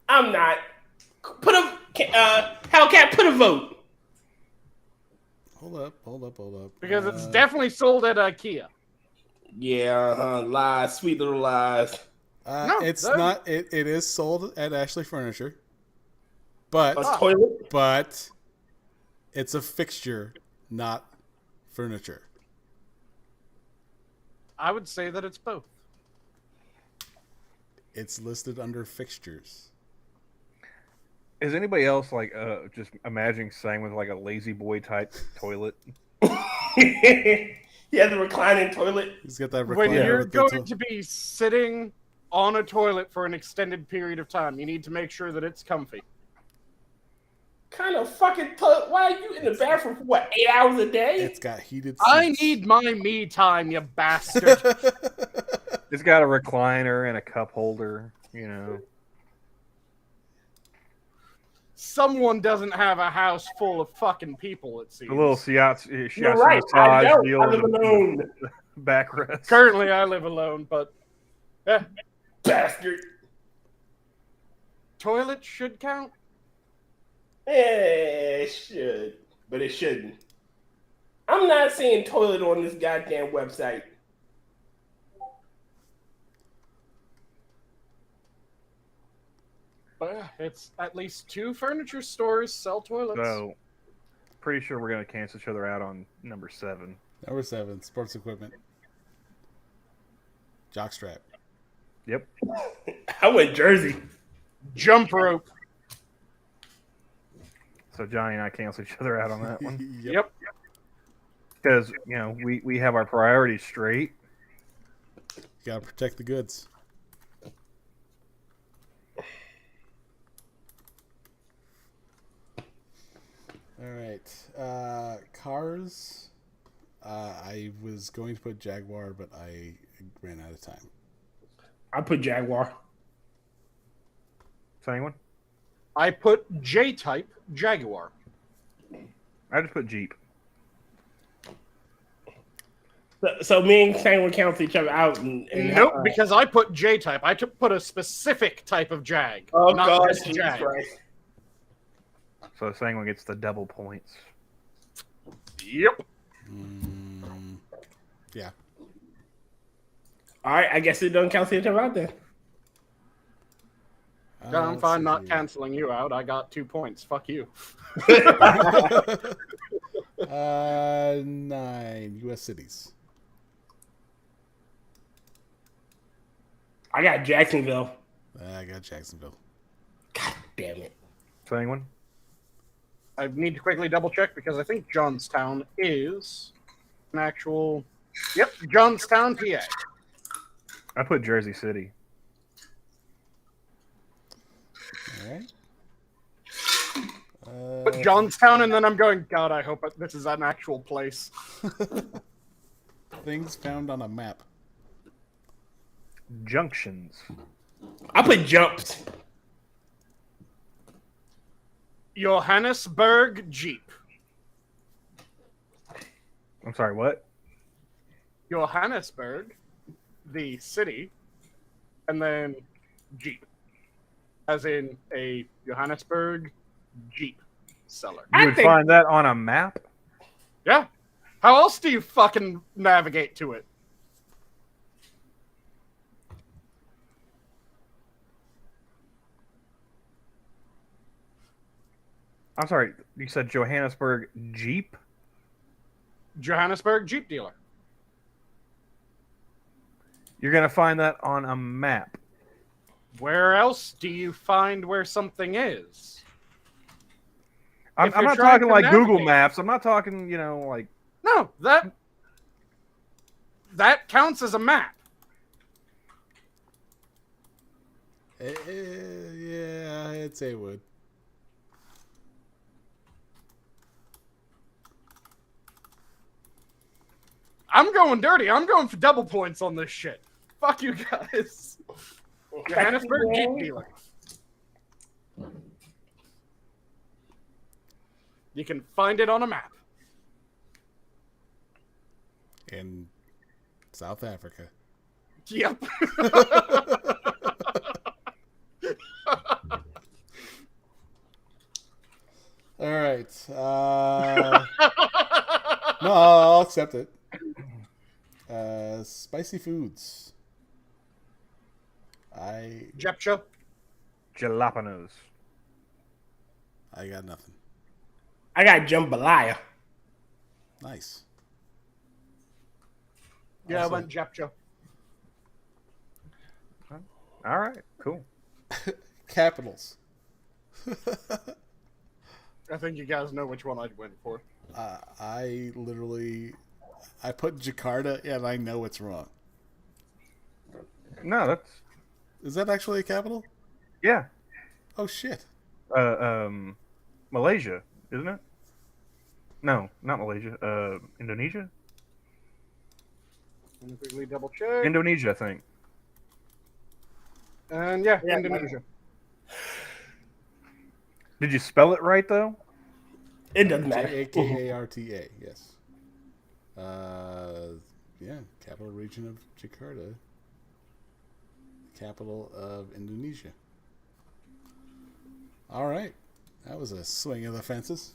I'm not. Put a Hellcat. Put a vote. Hold up. Because it's definitely sold at IKEA. Yeah, lies, sweet little lies. No, it's that- not. It is sold at Ashley Furniture, but A toilet. but it's a fixture, not furniture. I would say that it's both. It's listed under fixtures. Is anybody else like just imagining saying with like a lazy boy type toilet? Yeah, the reclining toilet. He's got that When recliner you're with the going to be sitting on a toilet for an extended period of time, you need to make sure that it's comfy. Kind of fucking toilet. Why are you in the bathroom for what, 8 hours a day? It's got heated seats. I need my me time, you bastard. It's got a recliner and a cup holder, you know. Someone doesn't have a house full of fucking people, it seems. A little You're right. I massage don't. deal I live in the alone. backrest. Currently, I live alone, but yeah, Bastard. toilet should count. It should, but it shouldn't. I'm not seeing toilet on this goddamn website. But yeah, it's at least 2 furniture stores sell toilets. So, pretty sure we're going to cancel each other out on number 7. Number 7, sports equipment. Jockstrap. Yep. I went Jersey. Jump rope. So Johnny and I cancel each other out on that one. Yep. Because, you know, we have our priorities straight. You gotta protect the goods. All right. Cars. I was going to put Jaguar, but I ran out of time. I put Jaguar. So anyone? I put J-type Jaguar. I just put Jeep. So me and Sanguine cancel each other out. And Nope, because I put J-type. I put a specific type of Jag. Oh, not God. just Jesus Jag. Christ. So Sanguine gets the double points. Yep. Yeah. All right, I guess it doesn't cancel each other out then. I'm Let's fine see not here. canceling you out. I got 2 points. Fuck you. 9 U.S. cities. I got Jacksonville. I got Jacksonville. God damn it. So anyone? I need to quickly double check because I think Johnstown is an actual. Yep, Johnstown, PA. I put Jersey City. All right. Put Johnstown, and then I'm going, God, I hope this is an actual place. Things found on a map. Junctions. I put Jumps. Johannesburg, Jeep. I'm sorry, what? Johannesburg, the city, and then Jeep. As in a Johannesburg Jeep seller. You would find that on a map? Yeah. How else do you fucking navigate to it? I'm sorry. You said Johannesburg Jeep. Johannesburg Jeep dealer. You're gonna find that on a map. Where else do you find where something is? I'm If you're not trying talking to like Google navigate. Maps. I'm not talking, like. No, that counts as a map. Yeah, I'd say it would. I'm going dirty. I'm going for double points on this shit. Fuck you guys. Johannesburg Jeep dealer. You can find it on a map. In South Africa. Yep. All right. No, I'll accept it. Spicy foods. Jepcha. Jalapenos. I got nothing. I got jambalaya. Nice. Yeah, I Also- went Jepcha. All right, cool. Capitals. I think you guys know which one I'd win for. I put Jakarta and I know it's wrong. No, that's Is that actually a capital? yeah. Oh shit. Malaysia, isn't it? No, not Malaysia. Indonesia. Let me quickly double check. Indonesia, I think. And yeah, Yeah, Indonesia. Did you spell it right though? It doesn't matter. Jakarta. Yes. Yeah. Capital region of Jakarta. Capital of Indonesia. All right. That was a swing of the fences.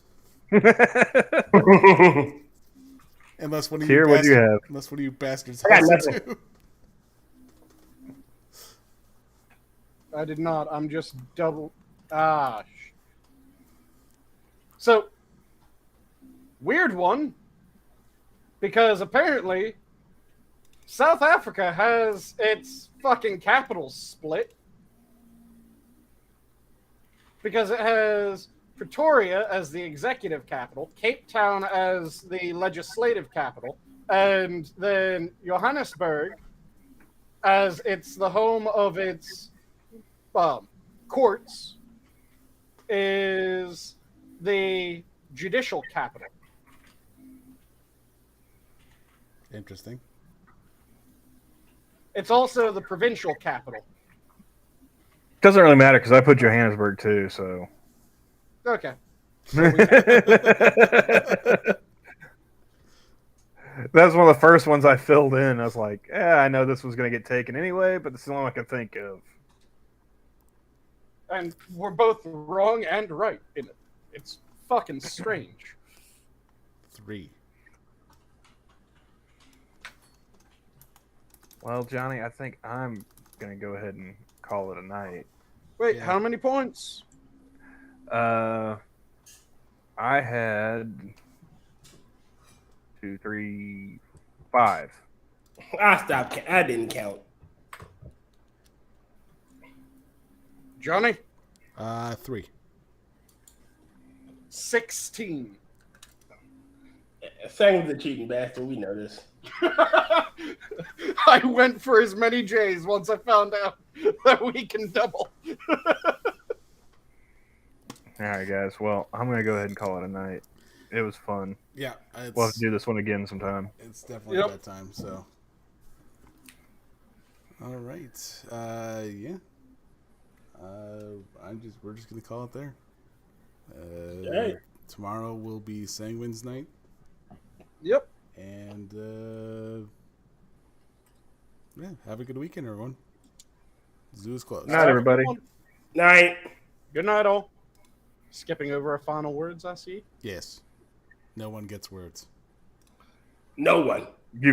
Unless one of Here, what do you have? Unless one of you bastards I got has it nothing. too. I did not. I'm just double. So, weird one. Because apparently, South Africa has its fucking capital split. Because it has Pretoria as the executive capital, Cape Town as the legislative capital, and then Johannesburg as it's the home of its courts is the judicial capital. Interesting. It's also the provincial capital. Doesn't really matter because I put Johannesburg too. So. Okay. That's one of the first ones I filled in. I was like, I know this was going to get taken anyway, but this is the only one I can think of. And we're both wrong and right in it. It's fucking strange. 3. Well, Johnny, I think I'm going to go ahead and call it a night. Wait, Yeah. how many points? I had 2, 3, 5. I stopped. I didn't count. Johnny? 3. 16. Sang the cheating bastard. We know this. I went for as many J's once I found out that we can double. All right, guys. Well, I'm going to go ahead and call it a night. It was fun. Yeah. We'll have to do this one again sometime. It's definitely Yep. that time, so. All right. Yeah. We're just gonna call it there. right. Tomorrow will be Sanguine's night, Yep. and yeah, have a good weekend, everyone. Zoo is closed. Night, everybody. Night. Good night, all. Skipping over our final words, I see. Yes. No one gets words. No one. You